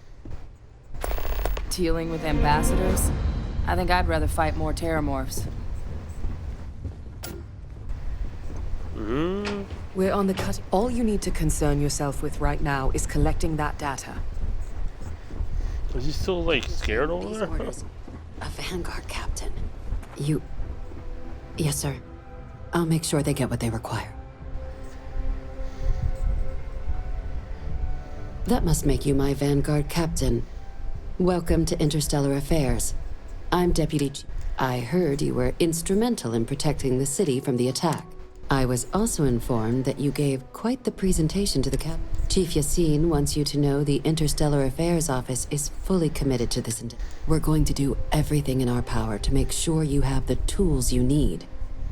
Dealing with ambassadors? I think I'd rather fight more Terramorphs. We're on the cut. All you need to concern yourself with right now is collecting that data. Is he still, like, scared over there? Orders. A Vanguard captain. You... Yes, sir. I'll make sure they get what they require. That must make you my Vanguard captain. Welcome to Interstellar Affairs. I'm Deputy... I heard you were instrumental in protecting the city from the attack. I was also informed that you gave quite the presentation to the cap. Chief Yassine wants you to know the Interstellar Affairs Office is fully committed to this. We're going to do everything in our power to make sure you have the tools you need.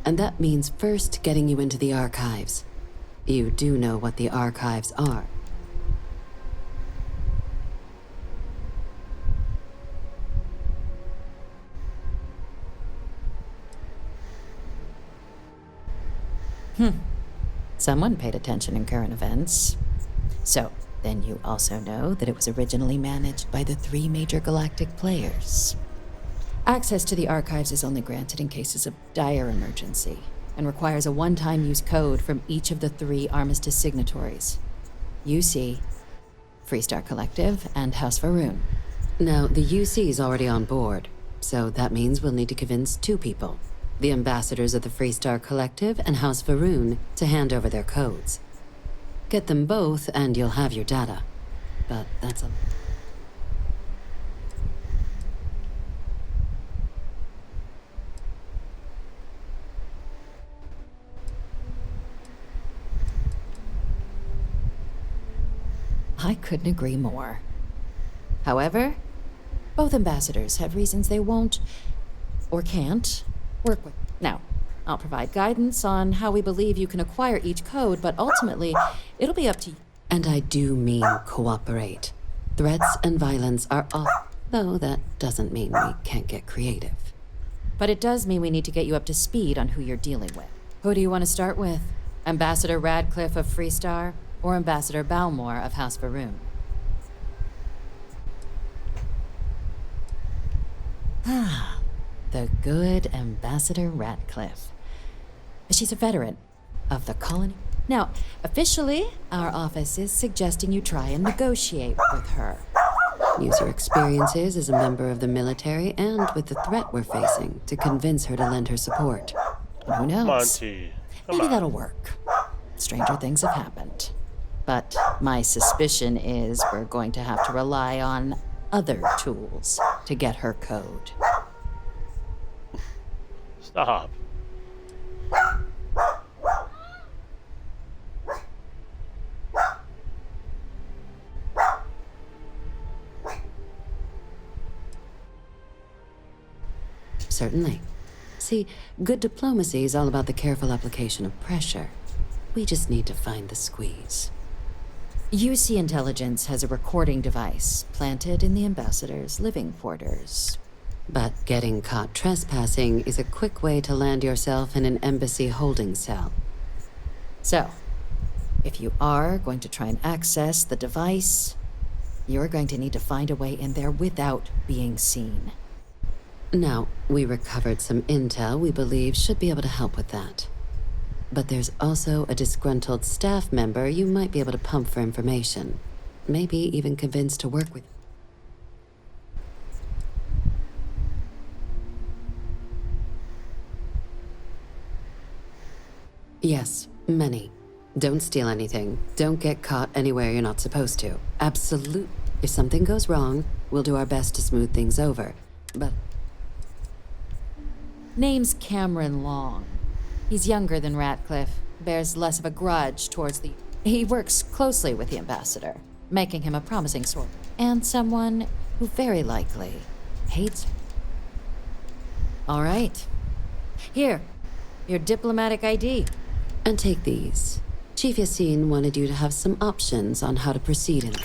And that means first getting you into the archives. You do know what the archives are. Someone paid attention in current events. So, then you also know that it was originally managed by the 3 major galactic players. Access to the archives is only granted in cases of dire emergency, and requires a one-time use code from each of the 3 armistice signatories. UC, Freestar Collective, and House Faroon. Now, the UC is already on board, so that means we'll need to convince 2 people. The ambassadors of the Freestar Collective and House Faroon to hand over their codes. Get them both and you'll have your data. But that's a... I couldn't agree more. However, both ambassadors have reasons they won't, or can't, work with. Now, I'll provide guidance on how we believe you can acquire each code, but ultimately, it'll be up to you. And I do mean cooperate. Threats and violence are off, though that doesn't mean we can't get creative. But it does mean we need to get you up to speed on who you're dealing with. Who do you want to start with? Ambassador Radcliffe of Freestar, or Ambassador Balmore of House Faroon? The good Ambassador Radcliffe. She's a veteran of the colony. Now, officially, our office is suggesting you try and negotiate with her. Use your experiences as a member of the military and with the threat we're facing to convince her to lend her support. Who knows? Monty, Maybe that'll work. Stranger things have happened. But my suspicion is we're going to have to rely on other tools to get her code. Stop. Certainly. See, good diplomacy is all about the careful application of pressure. We just need to find the squeeze. UC Intelligence has a recording device planted in the ambassador's living quarters. But getting caught trespassing is a quick way to land yourself in an embassy holding cell. So, if you are going to try and access the device, you're going to need to find a way in there without being seen. Now, we recovered some intel we believe should be able to help with that. But there's also a disgruntled staff member you might be able to pump for information. Maybe even convince to work with. Yes, many. Don't steal anything. Don't get caught anywhere you're not supposed to. Absolute. If something goes wrong, we'll do our best to smooth things over. But... Name's Cameron Long. He's younger than Ratcliffe, bears less of a grudge towards the... He works closely with the ambassador, making him a promising sort. And someone who very likely hates him. All right. Here, your diplomatic ID. And take these. Chief Yassine wanted you to have some options on how to proceed in.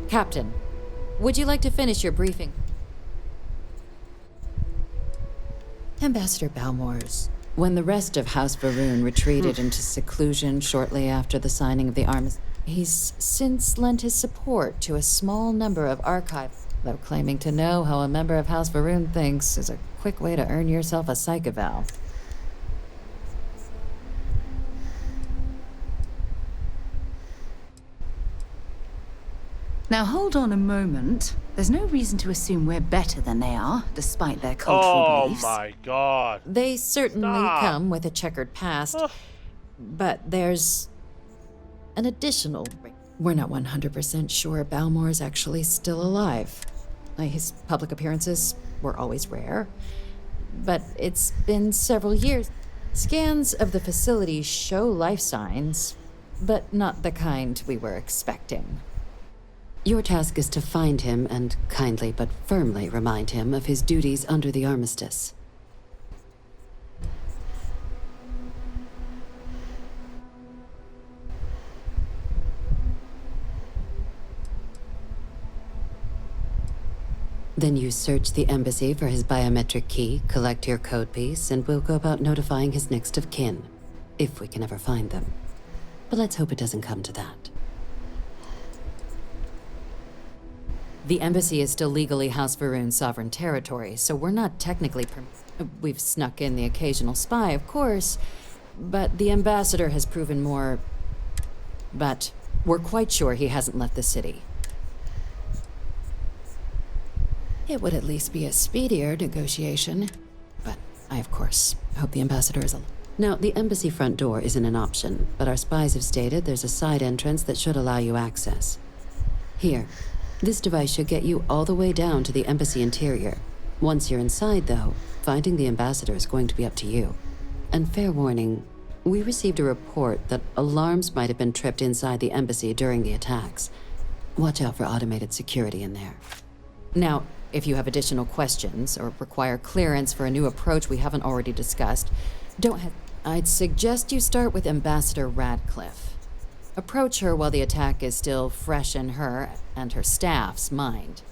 Captain, would you like to finish your briefing? Ambassador Balmore's When the rest of House Varun retreated into seclusion shortly after the signing of the armistice, he's since lent his support to a small number of archives, though claiming to know how a member of House Varun thinks is a quick way to earn yourself a psych eval. Now hold on a moment. There's no reason to assume we're better than they are, despite their cultural beliefs. Oh my god. They certainly come with a checkered past, but there's an additional... We're not 100% sure Balmore's actually still alive. His public appearances were always rare, but it's been several years. Scans of the facility show life signs, but not the kind we were expecting. Your task is to find him and kindly but firmly remind him of his duties under the armistice. Then you search the embassy for his biometric key, collect your code piece, and we'll go about notifying his next of kin, if we can ever find them. But let's hope it doesn't come to that. The embassy is still legally House Varun's sovereign territory, so we're not technically we've snuck in the occasional spy, of course, but the ambassador has proven more... But we're quite sure he hasn't left the city. It would at least be a speedier negotiation, but I, of course, hope the ambassador is alive. Now, the embassy front door isn't an option, but our spies have stated there's a side entrance that should allow you access. Here. This device should get you all the way down to the embassy interior. Once you're inside, though, finding the ambassador is going to be up to you. And fair warning, we received a report that alarms might have been tripped inside the embassy during the attacks. Watch out for automated security in there. Now, if you have additional questions or require clearance for a new approach we haven't already discussed, I'd suggest you start with Ambassador Radcliffe. Approach her while the attack is still fresh in her and her staff's mind.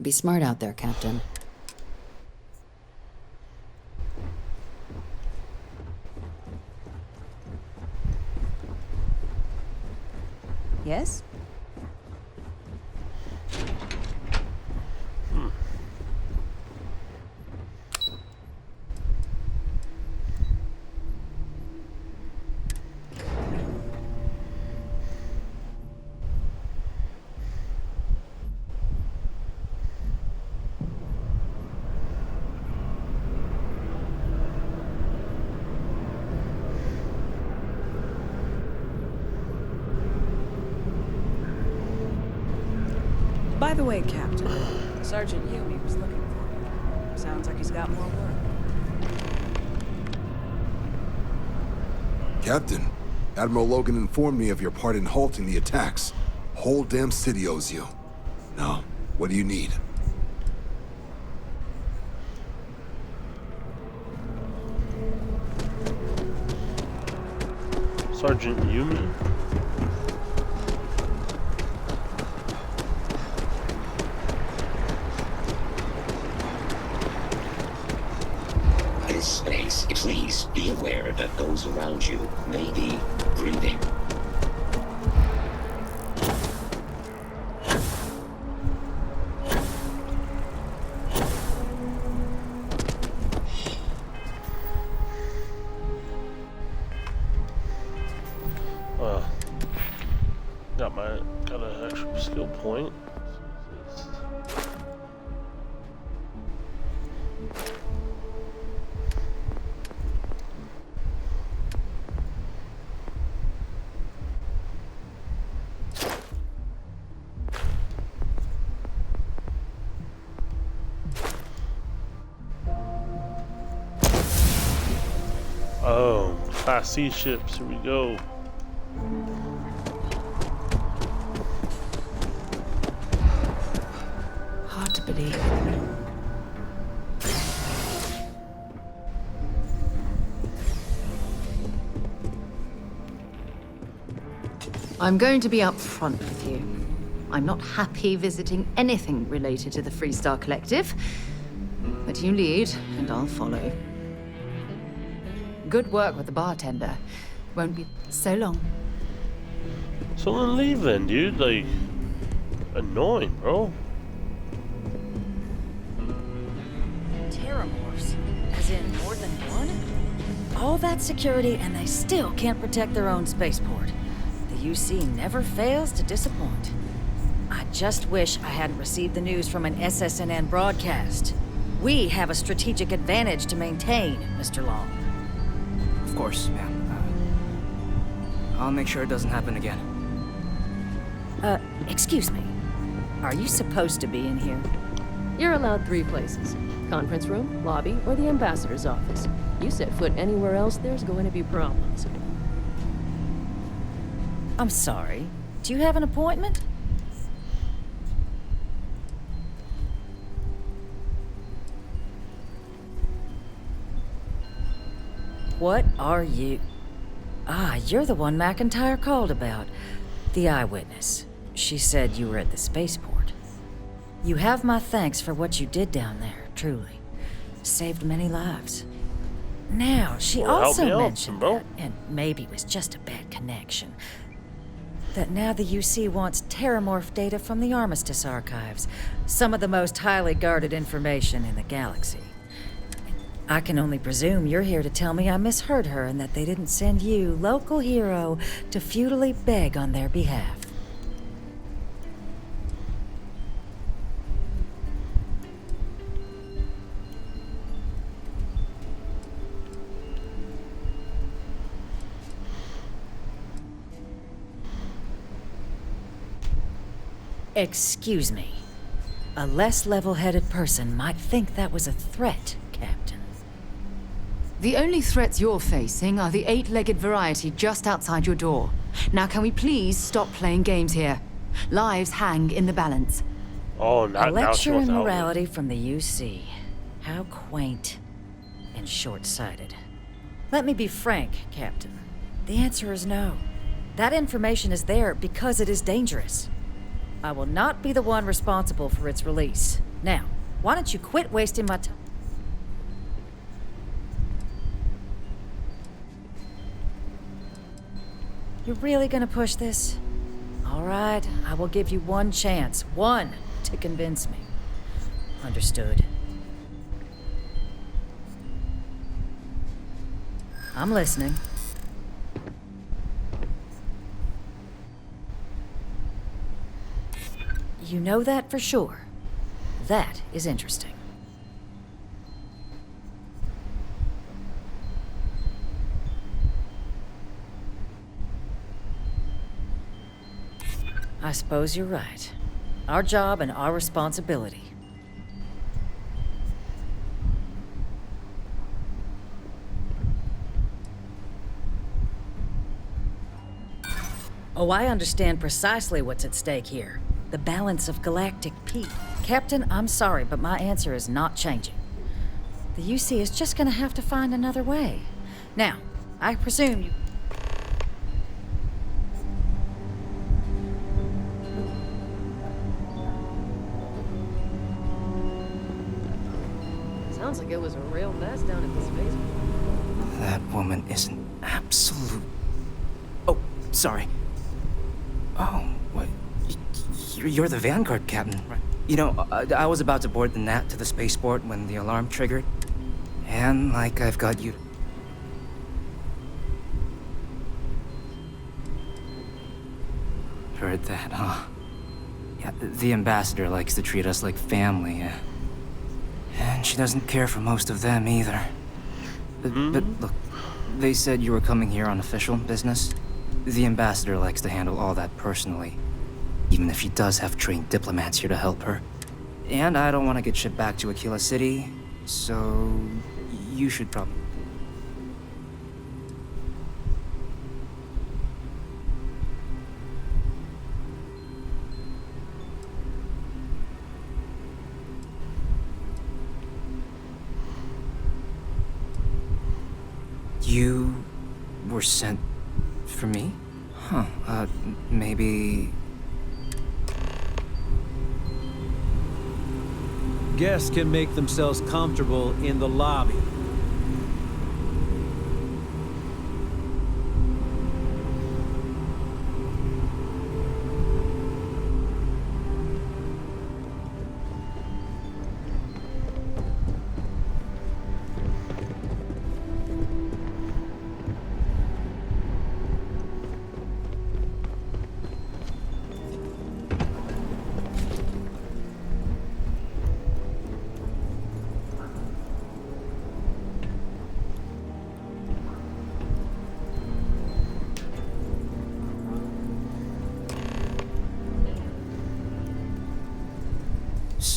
Be smart out there, Captain. Yes? By the way, Captain, Sergeant Yumi was looking for you. Sounds like he's got more work. Captain, Admiral Logan informed me of your part in halting the attacks. Whole damn city owes you. Now, what do you need? Sergeant Yumi? Space, please be aware that those around you may be breathing. Got an extra skill point. Oh, Class C ships, here we go. Hard to believe. I'm going to be upfront with you. I'm not happy visiting anything related to the Freestar Collective, but you lead, and I'll follow. Good work with the bartender. Won't be so long. So then leave then, dude. Like, annoying, bro. Terramorphs? As in more than one? All that security and they still can't protect their own spaceport. The UC never fails to disappoint. I just wish I hadn't received the news from an SSNN broadcast. We have a strategic advantage to maintain, Mr. Long. Of course, ma'am. I'll make sure it doesn't happen again. Excuse me. Are you supposed to be in here? You're allowed 3 places. Conference room, lobby, or the ambassador's office. You set foot anywhere else, there's going to be problems. I'm sorry. Do you have an appointment? What are you? Ah, you're the one McIntyre called about. The eyewitness. She said you were at the spaceport. You have my thanks for what you did down there, truly. Saved many lives. Now, she also mentioned that, and maybe it was just a bad connection, that now the UC wants Terramorph data from the Armistice archives, some of the most highly guarded information in the galaxy. I can only presume you're here to tell me I misheard her and that they didn't send you, local hero, to futilely beg on their behalf. Excuse me. A less level-headed person might think that was a threat, Captain. The only threats you're facing are the 8-legged variety just outside your door. Now can we please stop playing games here? Lives hang in the balance. Oh, A lecture in morality from the UC. How quaint and short-sighted. Let me be frank, Captain. The answer is no. That information is there because it is dangerous. I will not be the one responsible for its release. Now, why don't you quit wasting my time? You're really gonna push this? All right, I will give you one chance. One to convince me. Understood. I'm listening. You know that for sure. That is interesting. I suppose you're right. Our job and our responsibility. Oh, I understand precisely what's at stake here. The balance of galactic peace. Captain, I'm sorry, but my answer is not changing. The UC is just gonna have to find another way. Now, I presume you... Sounds like it was a real mess down at the spaceport. That woman is an absolute... Oh, sorry. Oh, what? You're the Vanguard captain, right? You know, I was about to board the Nat to the spaceport when the alarm triggered. And, like, I've got you... Heard that, huh? Yeah, the ambassador likes to treat us like family, yeah. And she doesn't care for most of them either. But look, they said you were coming here on official business. The ambassador likes to handle all that personally. Even if she does have trained diplomats here to help her. And I don't want to get shipped back to Aquila City, so you should probably... You were sent for me? Huh, maybe... Guests can make themselves comfortable in the lobby.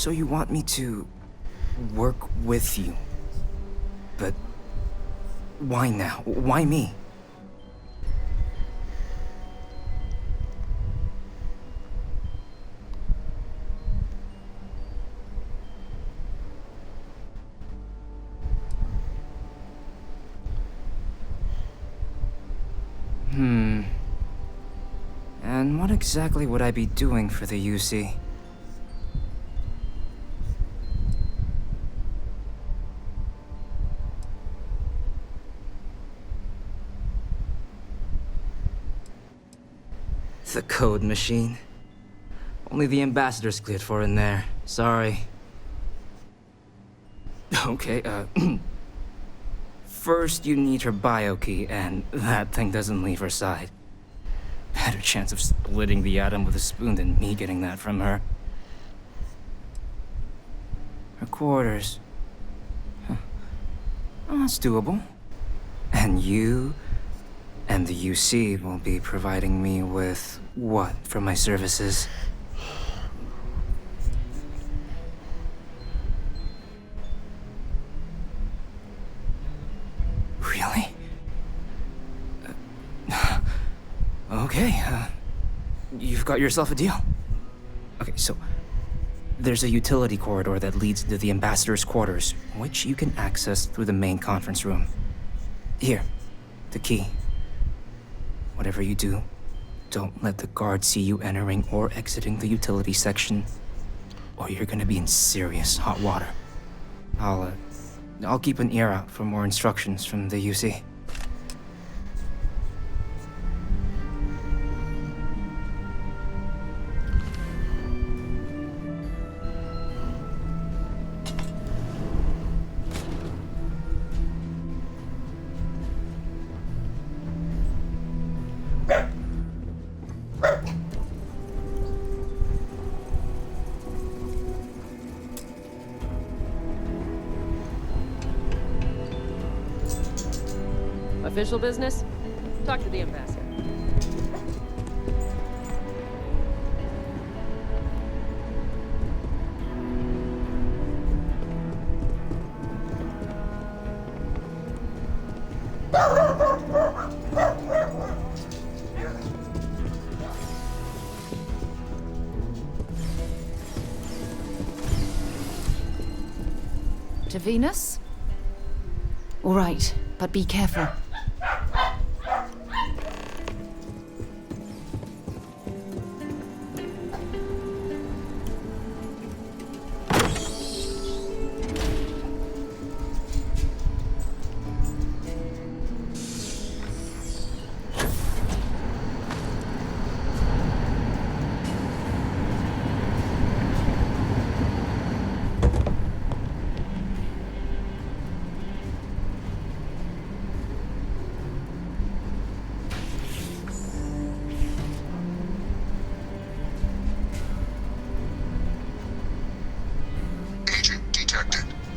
So you want me to work with you? But why now? Why me? And what exactly would I be doing for the UC? The code machine. Only the ambassador's cleared for in there. Sorry. Okay, first you need her bio key, and that thing doesn't leave her side. Better chance of splitting the atom with a spoon than me getting that from her. Her quarters. Huh. Oh, that's doable. And you and the UC will be providing me with what for my services? Really? Okay, you've got yourself a deal. Okay, so there's a utility corridor that leads to the ambassador's quarters, which you can access through the main conference room. Here, the key. Whatever you do, don't let the guards see you entering or exiting the utility section, or you're gonna be in serious hot water. I'll keep an ear out for more instructions from the UC. Official business? Talk to the ambassador. To Venus? All right, but be careful.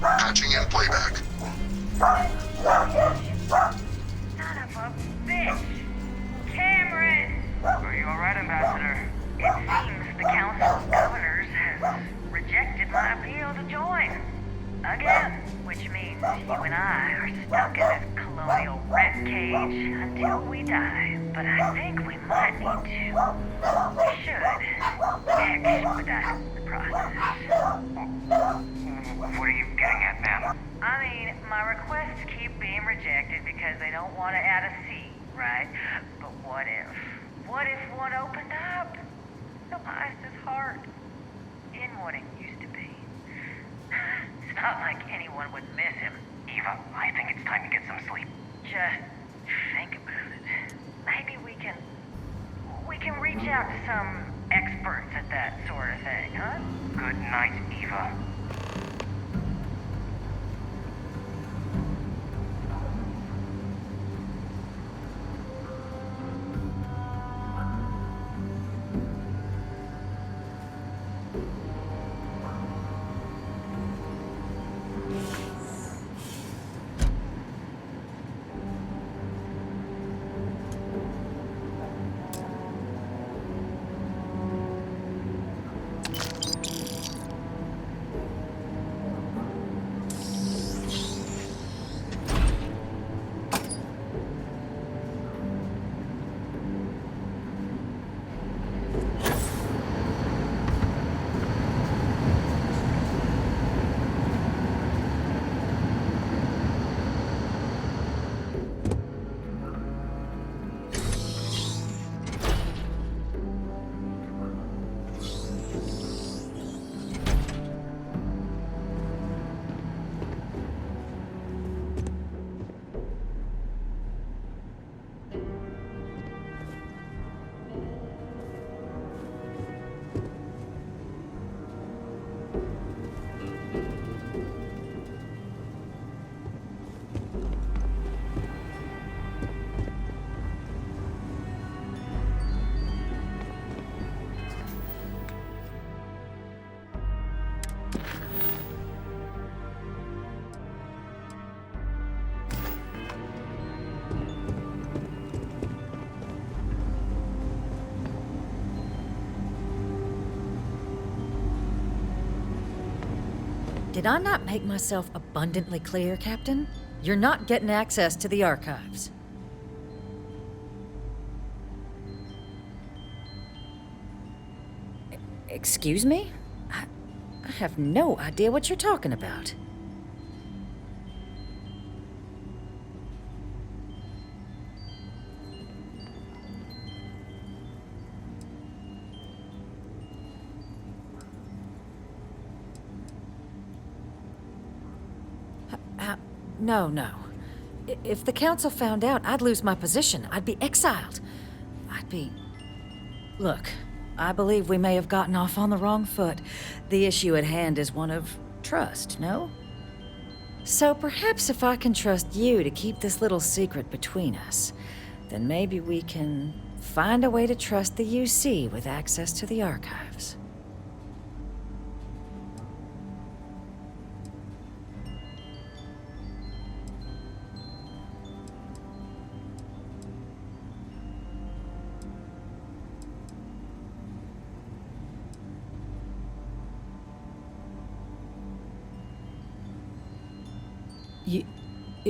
Patching in playback. Son of a bitch! Cameron! Are you alright, Ambassador? It seems the Council of Governors has rejected my appeal to join. Again. Which means you and I are stuck in this colonial rat cage until we die. But I think we might need to. We should expedite the process. What are you getting at, ma'am? I mean, my requests keep being rejected because they don't want to add a seat, right? But what if? What if one opened up? Realized his heart in what it used to be. It's not like anyone would miss him. Eva, I think it's time to get some sleep. Just think about it. Maybe we can reach out to some experts at that sort of thing, huh? Good night, Eva. Did I not make myself abundantly clear, Captain? You're not getting access to the archives. Excuse me? I have no idea what you're talking about. No. If the council found out, I'd lose my position. I'd be exiled. Look, I believe we may have gotten off on the wrong foot. The issue at hand is one of trust, no? So perhaps if I can trust you to keep this little secret between us, then maybe we can find a way to trust the UC with access to the archives.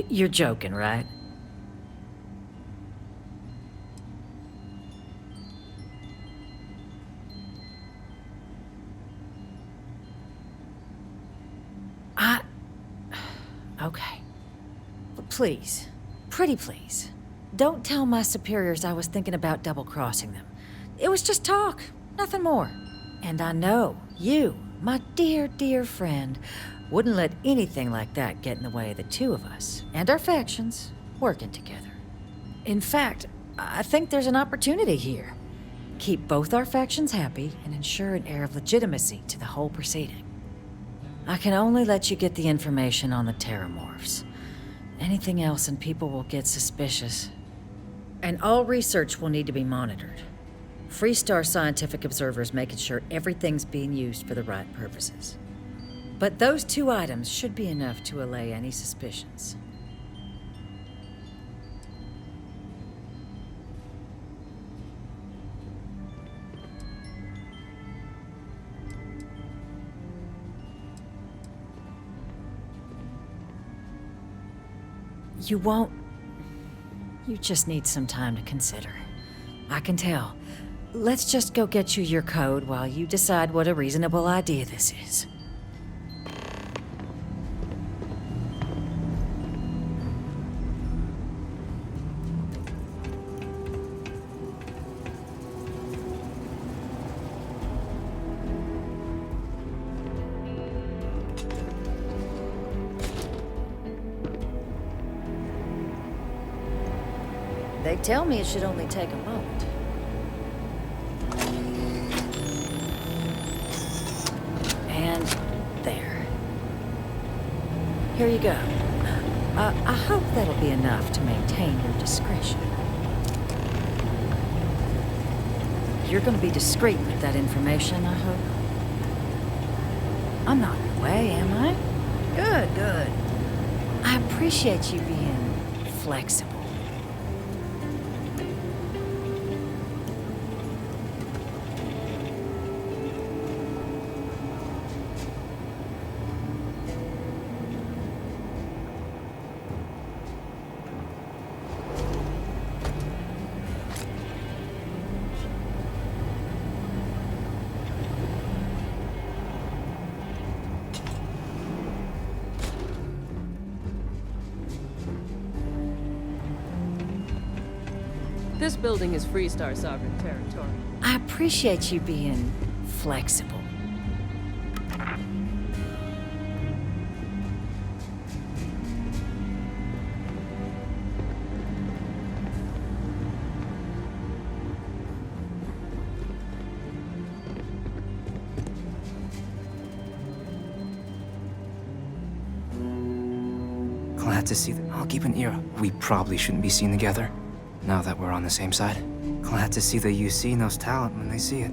You're joking, right? Okay. But please, pretty please, don't tell my superiors I was thinking about double-crossing them. It was just talk, nothing more. And I know you, my dear, dear friend, wouldn't let anything like that get in the way of the two of us, and our factions, working together. In fact, I think there's an opportunity here. Keep both our factions happy and ensure an air of legitimacy to the whole proceeding. I can only let you get the information on the Terramorphs. Anything else and people will get suspicious. And all research will need to be monitored. Freestar scientific observers making sure everything's being used for the right purposes. But those two items should be enough to allay any suspicions. You won't. You just need some time to consider. I can tell. Let's just go get you your code while you decide what a reasonable idea this is. They tell me it should only take a moment. And there. Here you go. I hope that'll be enough to maintain your discretion. You're gonna be discreet with that information, I hope. I'm not in the way, am I? Good. I appreciate you being flexible. This building is Freestar sovereign territory. I appreciate you being flexible. Glad to see that. I'll keep an ear. We probably shouldn't be seen together, now that we're on the same side. Glad to see the UC knows talent when they see it.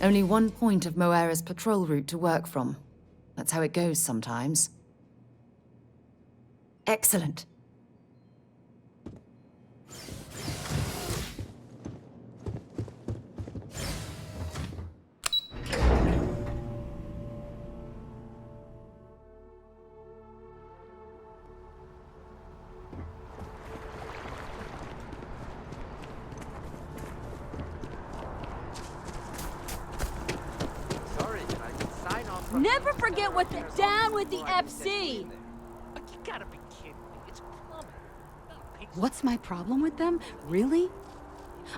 Only one point of Moira's patrol route to work from. That's how it goes sometimes. Excellent. Never forget what the down with the FC. You gotta be kidding me. It's plumbing. What's my problem with them? Really?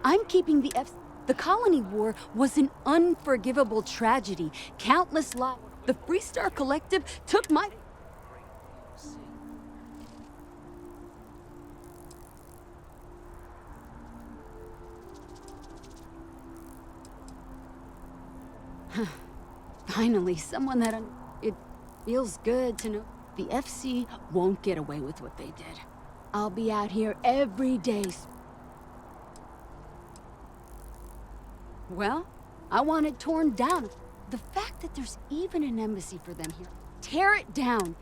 I'm keeping the FC. The Colony War was an unforgivable tragedy. Countless lives. The Freestar Collective took my... Finally, someone that... It feels good to know the FC won't get away with what they did. I'll be out here every day. Well, I want it torn down. The fact that there's even an embassy for them here. Tear it down.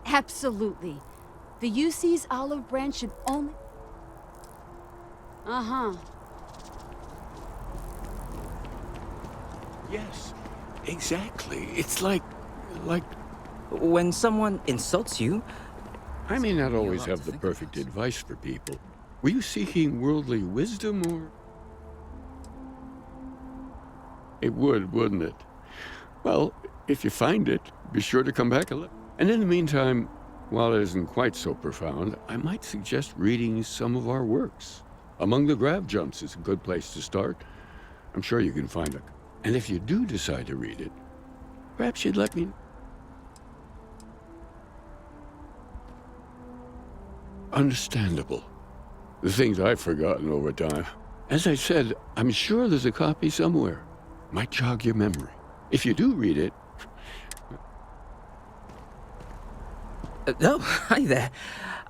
Absolutely. The UC's olive branch should only... Uh-huh. Yes, exactly. It's like... When someone insults you... I may not always have the perfect advice for people. Were you seeking worldly wisdom, or...? It would, wouldn't it? Well, if you find it, be sure to come back a little. And in the meantime, while it isn't quite so profound, I might suggest reading some of our works. Among the Grav Jumps is a good place to start. I'm sure you can find it. And if you do decide to read it, perhaps you'd let me... Understandable. The things I've forgotten over time. As I said, I'm sure there's a copy somewhere. Might jog your memory. If you do read it... Oh, hi there.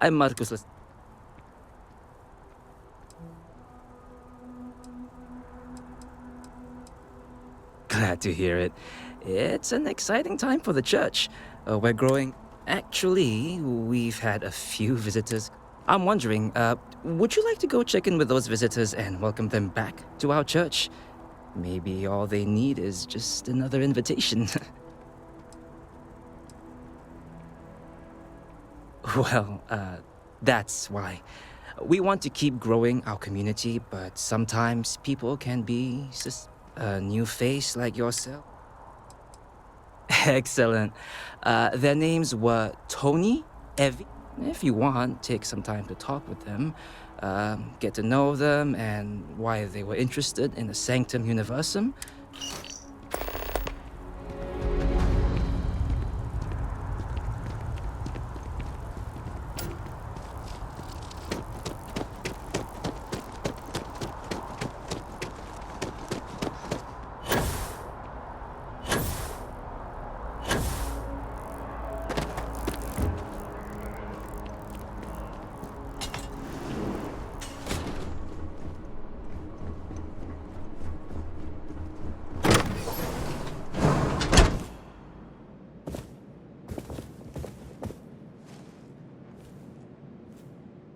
I'm Marcus. Glad to hear it. It's an exciting time for the church. We're growing. Actually, we've had a few visitors. I'm wondering, would you like to go check in with those visitors and welcome them back to our church? Maybe all they need is just another invitation. Well, that's why. We want to keep growing our community, but sometimes people can be just a new face like yourself. Excellent. Their names were Tony, Evie. If you want, take some time to talk with them, get to know them and why they were interested in the Sanctum Universum.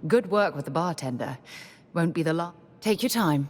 Good work with the bartender. Won't be the last. Take your time.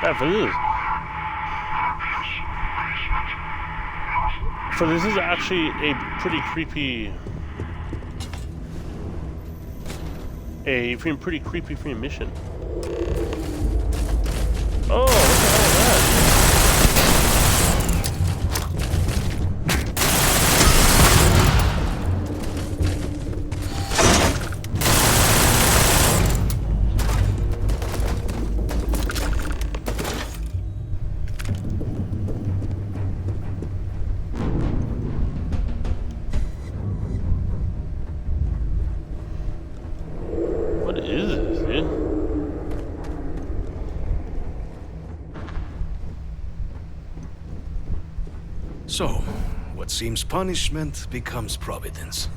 Yeah, for this is actually a pretty creepy, pretty creepy mission. Oh, what the hell is that? What is this, dude? So, what seems punishment becomes providence.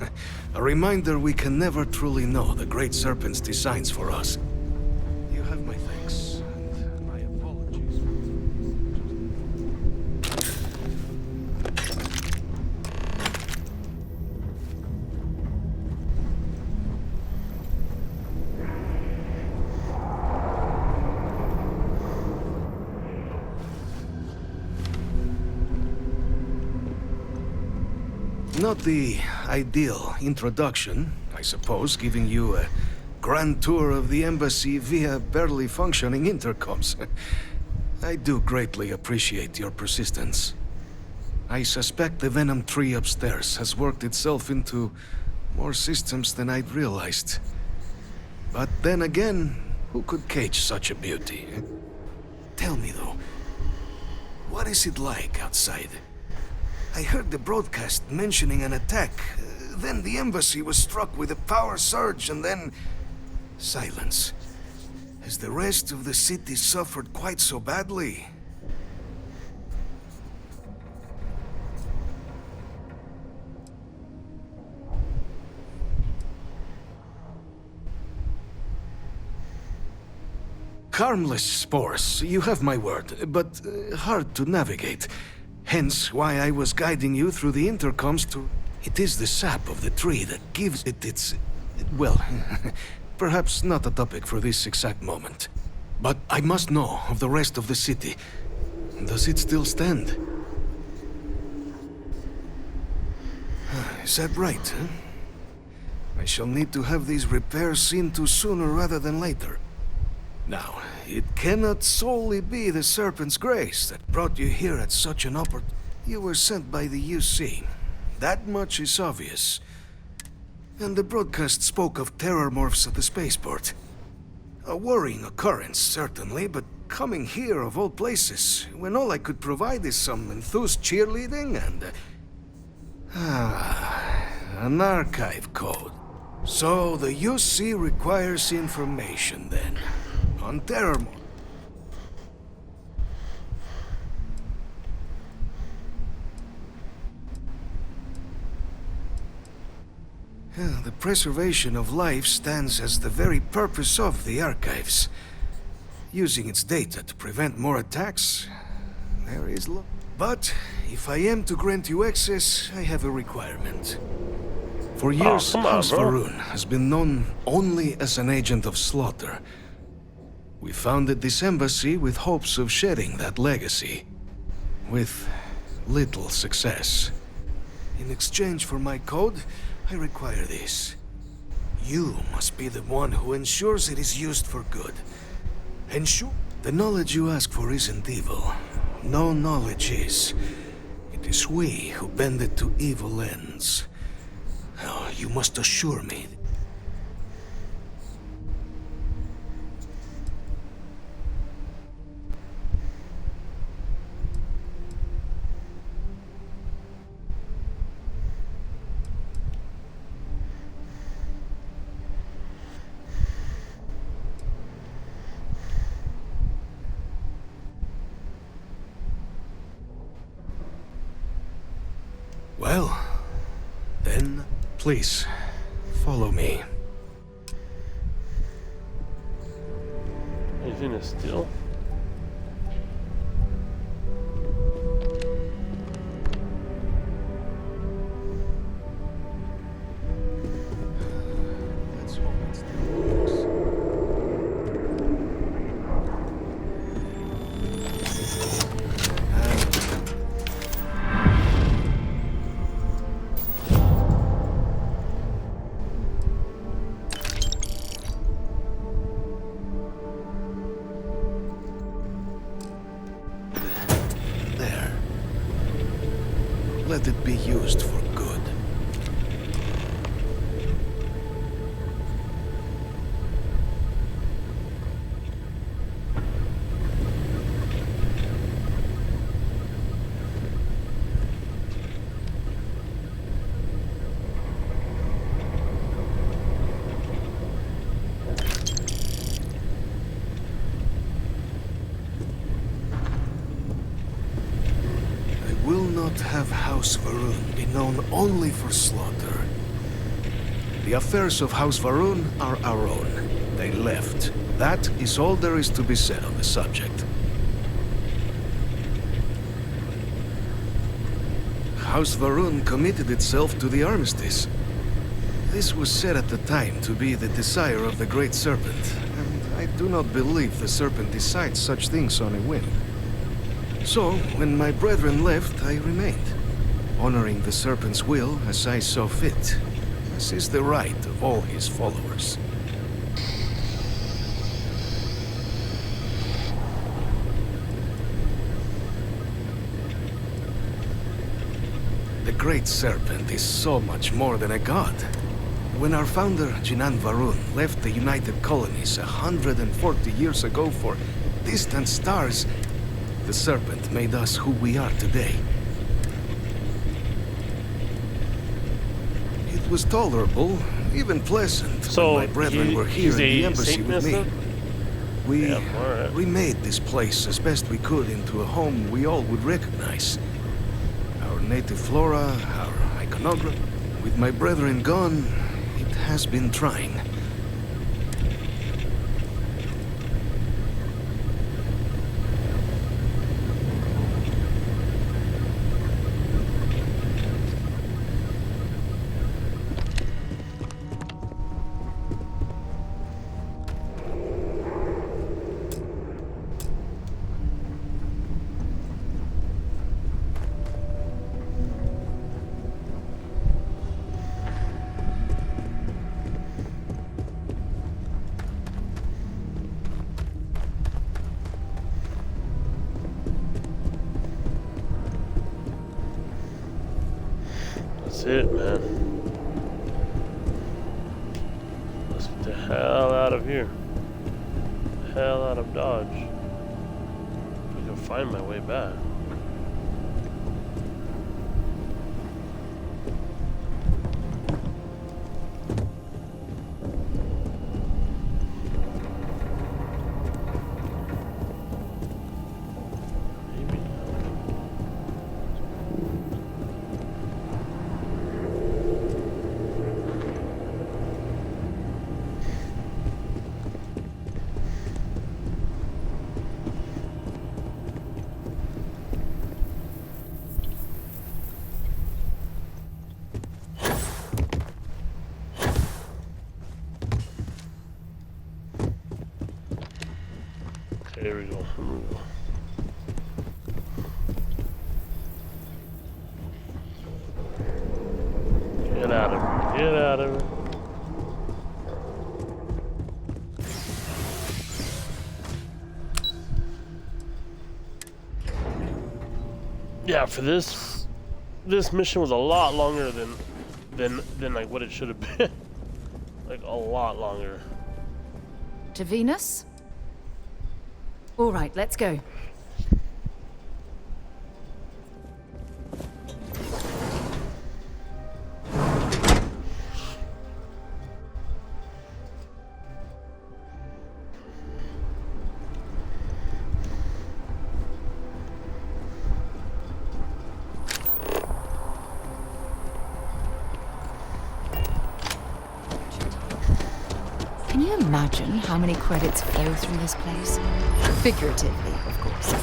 A reminder we can never truly know the Great Serpent's designs for us. You have my thanks, and my apologies. Not the ideal introduction, I suppose, giving you a grand tour of the embassy via barely functioning intercoms. I do greatly appreciate your persistence. I suspect the Venom tree upstairs has worked itself into more systems than I'd realized. But then again, who could cage such a beauty? Tell me though, what is it like outside? I heard the broadcast mentioning an attack. Then the embassy was struck with a power surge and then... silence. Has the rest of the city suffered quite so badly? Harmless spores, you have my word, but hard to navigate. Hence why I was guiding you through the intercoms to... It is the sap of the tree that gives it its... well, perhaps not a topic for this exact moment. But I must know of the rest of the city. Does it still stand? Is that right, huh? I shall need to have these repairs seen to sooner rather than later. Now, it cannot solely be the Serpent's grace that brought you here at such an opportunity. You were sent by the UC. That much is obvious. And the broadcast spoke of terror morphs at the spaceport. A worrying occurrence, certainly, but coming here of all places, when all I could provide is some enthused cheerleading and... an archive code. So the UC requires information, then. On terror morphs. The preservation of life stands as the very purpose of the archives. Using its data to prevent more attacks, there is But if I am to grant you access, I have a requirement. For years, House Varun has been known only as an agent of slaughter. We founded this embassy with hopes of shedding that legacy. With little success. In exchange for my code, I require this. You must be the one who ensures it is used for good. Ensure the knowledge you ask for isn't evil. No knowledge is. It is we who bend it to evil ends. Oh, you must assure me. Well, then, please, follow me. Anything to steal? let it be used for good. Have House Varun be known only for slaughter. The affairs of House Varun are our own. They left. That is all there is to be said on the subject. House Varun committed itself to the armistice. This was said at the time to be the desire of the Great Serpent, and I do not believe the Serpent decides such things on a whim. So, when my brethren left, I remained, honoring the Serpent's will as I saw fit, as is the right of all his followers. The Great Serpent is so much more than a god. When our founder, Jinan Varun, left the United Colonies 140 years ago for distant stars, the Serpent made us who we are today. It was tolerable, even pleasant, so when my brethren were here in the embassy with me. We right. remade this place as best we could into a home we all would recognize. Our native flora, our iconography. With my brethren gone, it has been trying. That's it, man. Let's get the hell out of here. Hell out of Dodge. If I can find my way back. There we go. Get out of here. Get out of here. Yeah, for this mission was a lot longer than like what it should have been. Like a lot longer. To Venus? All right, let's go. Can you imagine how many credits flow through this place? Figuratively, of course.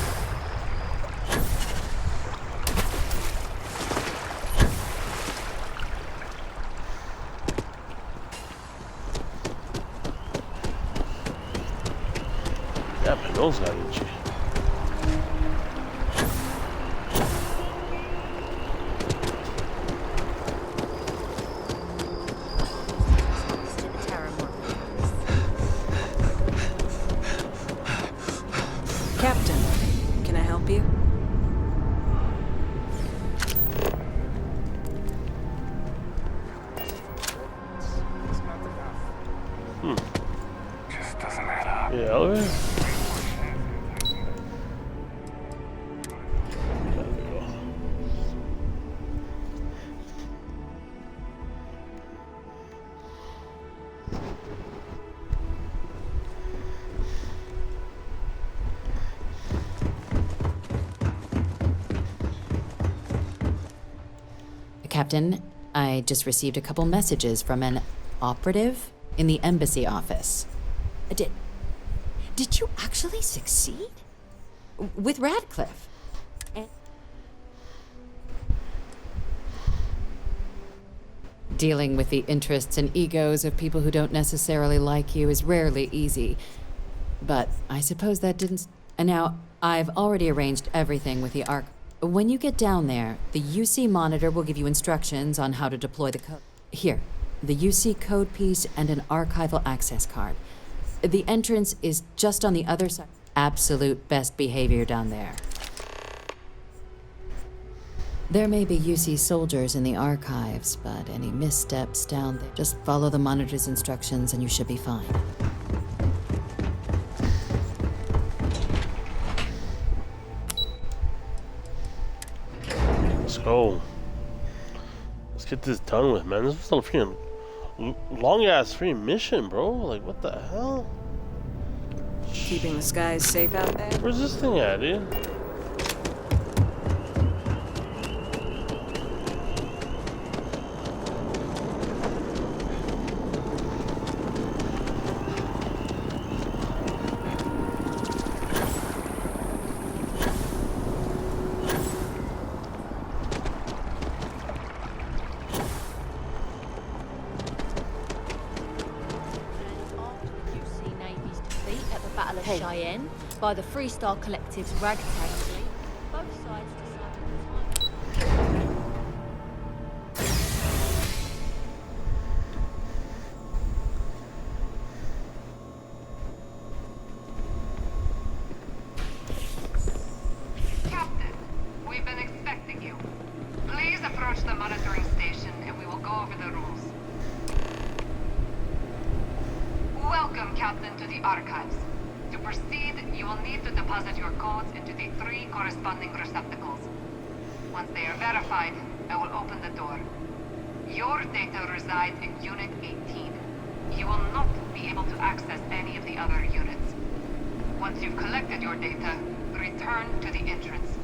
Yeah, but those guys get you. Captain, can I help you? Captain, I just received a couple messages from an operative in the embassy office. Did you actually succeed? With Radcliffe? Dealing with the interests and egos of people who don't necessarily like you is rarely easy. But I suppose that didn't... And now, I've already arranged everything with the Arc. When you get down there, the UC monitor will give you instructions on how to deploy the code. Here, the UC code piece and an archival access card. The entrance is just on the other side. Absolute best behavior down there. There may be UC soldiers in the archives, but any missteps down there, just follow the monitor's instructions and you should be fine. Let's go. Let's get this done with, man. This was a freaking long-ass free mission, bro. Like, what the hell? Keeping the skies safe out there? Where's this thing at, dude? Cheyenne by the Freestar Collective's ragtag fleet. Both sides decided Captain, we've been expecting you. Please approach the monitoring station and we will go over the rules. Welcome, Captain, to the archives. To proceed, you will need to deposit your codes into the 3 corresponding receptacles. Once they are verified, I will open the door. Your data resides in Unit 18. You will not be able to access any of the other units. Once you've collected your data, return to the entrance.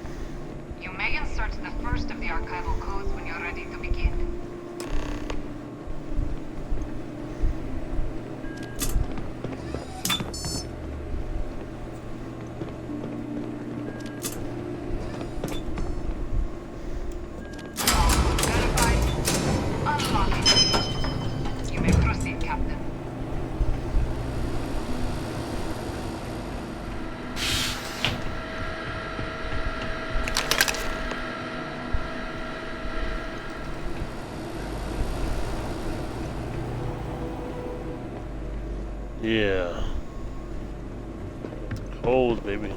You may insert the first of the archival codes when you're ready to begin. Yeah. Cold, baby.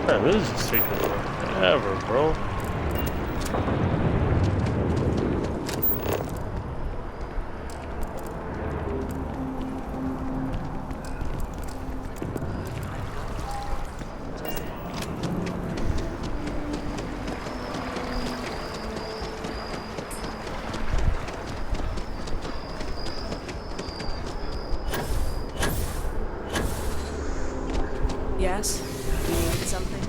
Man, this is taking forever, bro. Yes? You need something?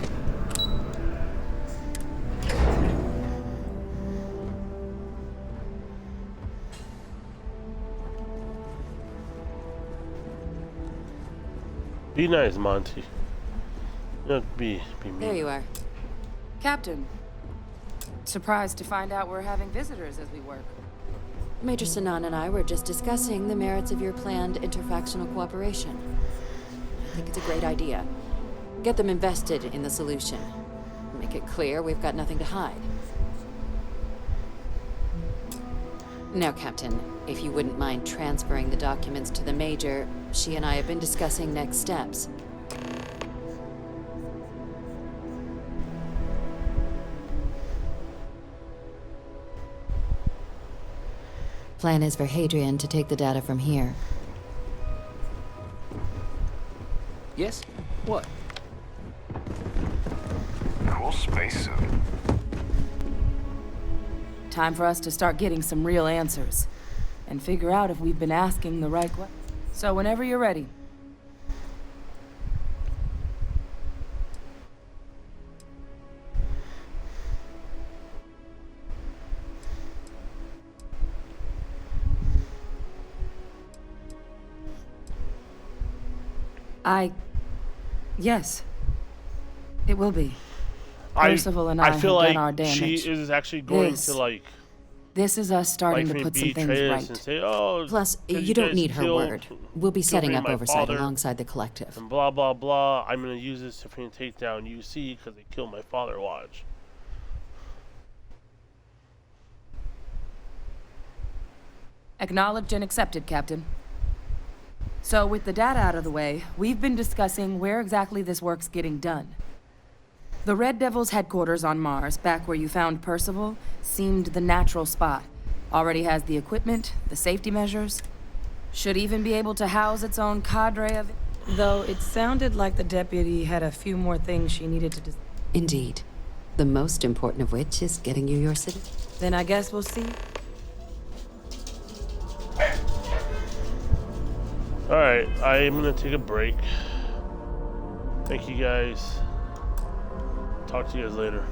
Be nice, Monty. Be me. There you are. Captain. Surprised to find out we're having visitors as we work. Major Sinan and I were just discussing the merits of your planned interfactional cooperation. I think it's a great idea. Get them invested in the solution. Make it clear we've got nothing to hide. Now, Captain, if you wouldn't mind transferring the documents to the Major, she and I have been discussing next steps. Plan is for Hadrian to take the data from here. Yes? What? full spacesuit. Time for us to start getting some real answers. And figure out if we've been asking the right questions. So whenever you're ready. Yes. It will be. Percival and I feel have like done our damage. she is actually going to like. This is us starting to put some things right. And say, oh, Plus, you don't need her word. We'll be setting up oversight alongside the collective. And blah, blah, blah. I'm going to use this to take down UC because they killed my father. Watch. Acknowledged and accepted, Captain. So, with the data out of the way, we've been discussing where exactly this work's getting done. The Red Devil's headquarters on Mars, back where you found Percival, seemed the natural spot. Already has the equipment, the safety measures. Should even be able to house its own cadre of... Though it sounded like the deputy had a few more things she needed to... Indeed. The most important of which is getting you your city. Then I guess we'll see. Alright, I am going to take a break. Thank you guys. Talk to you guys later.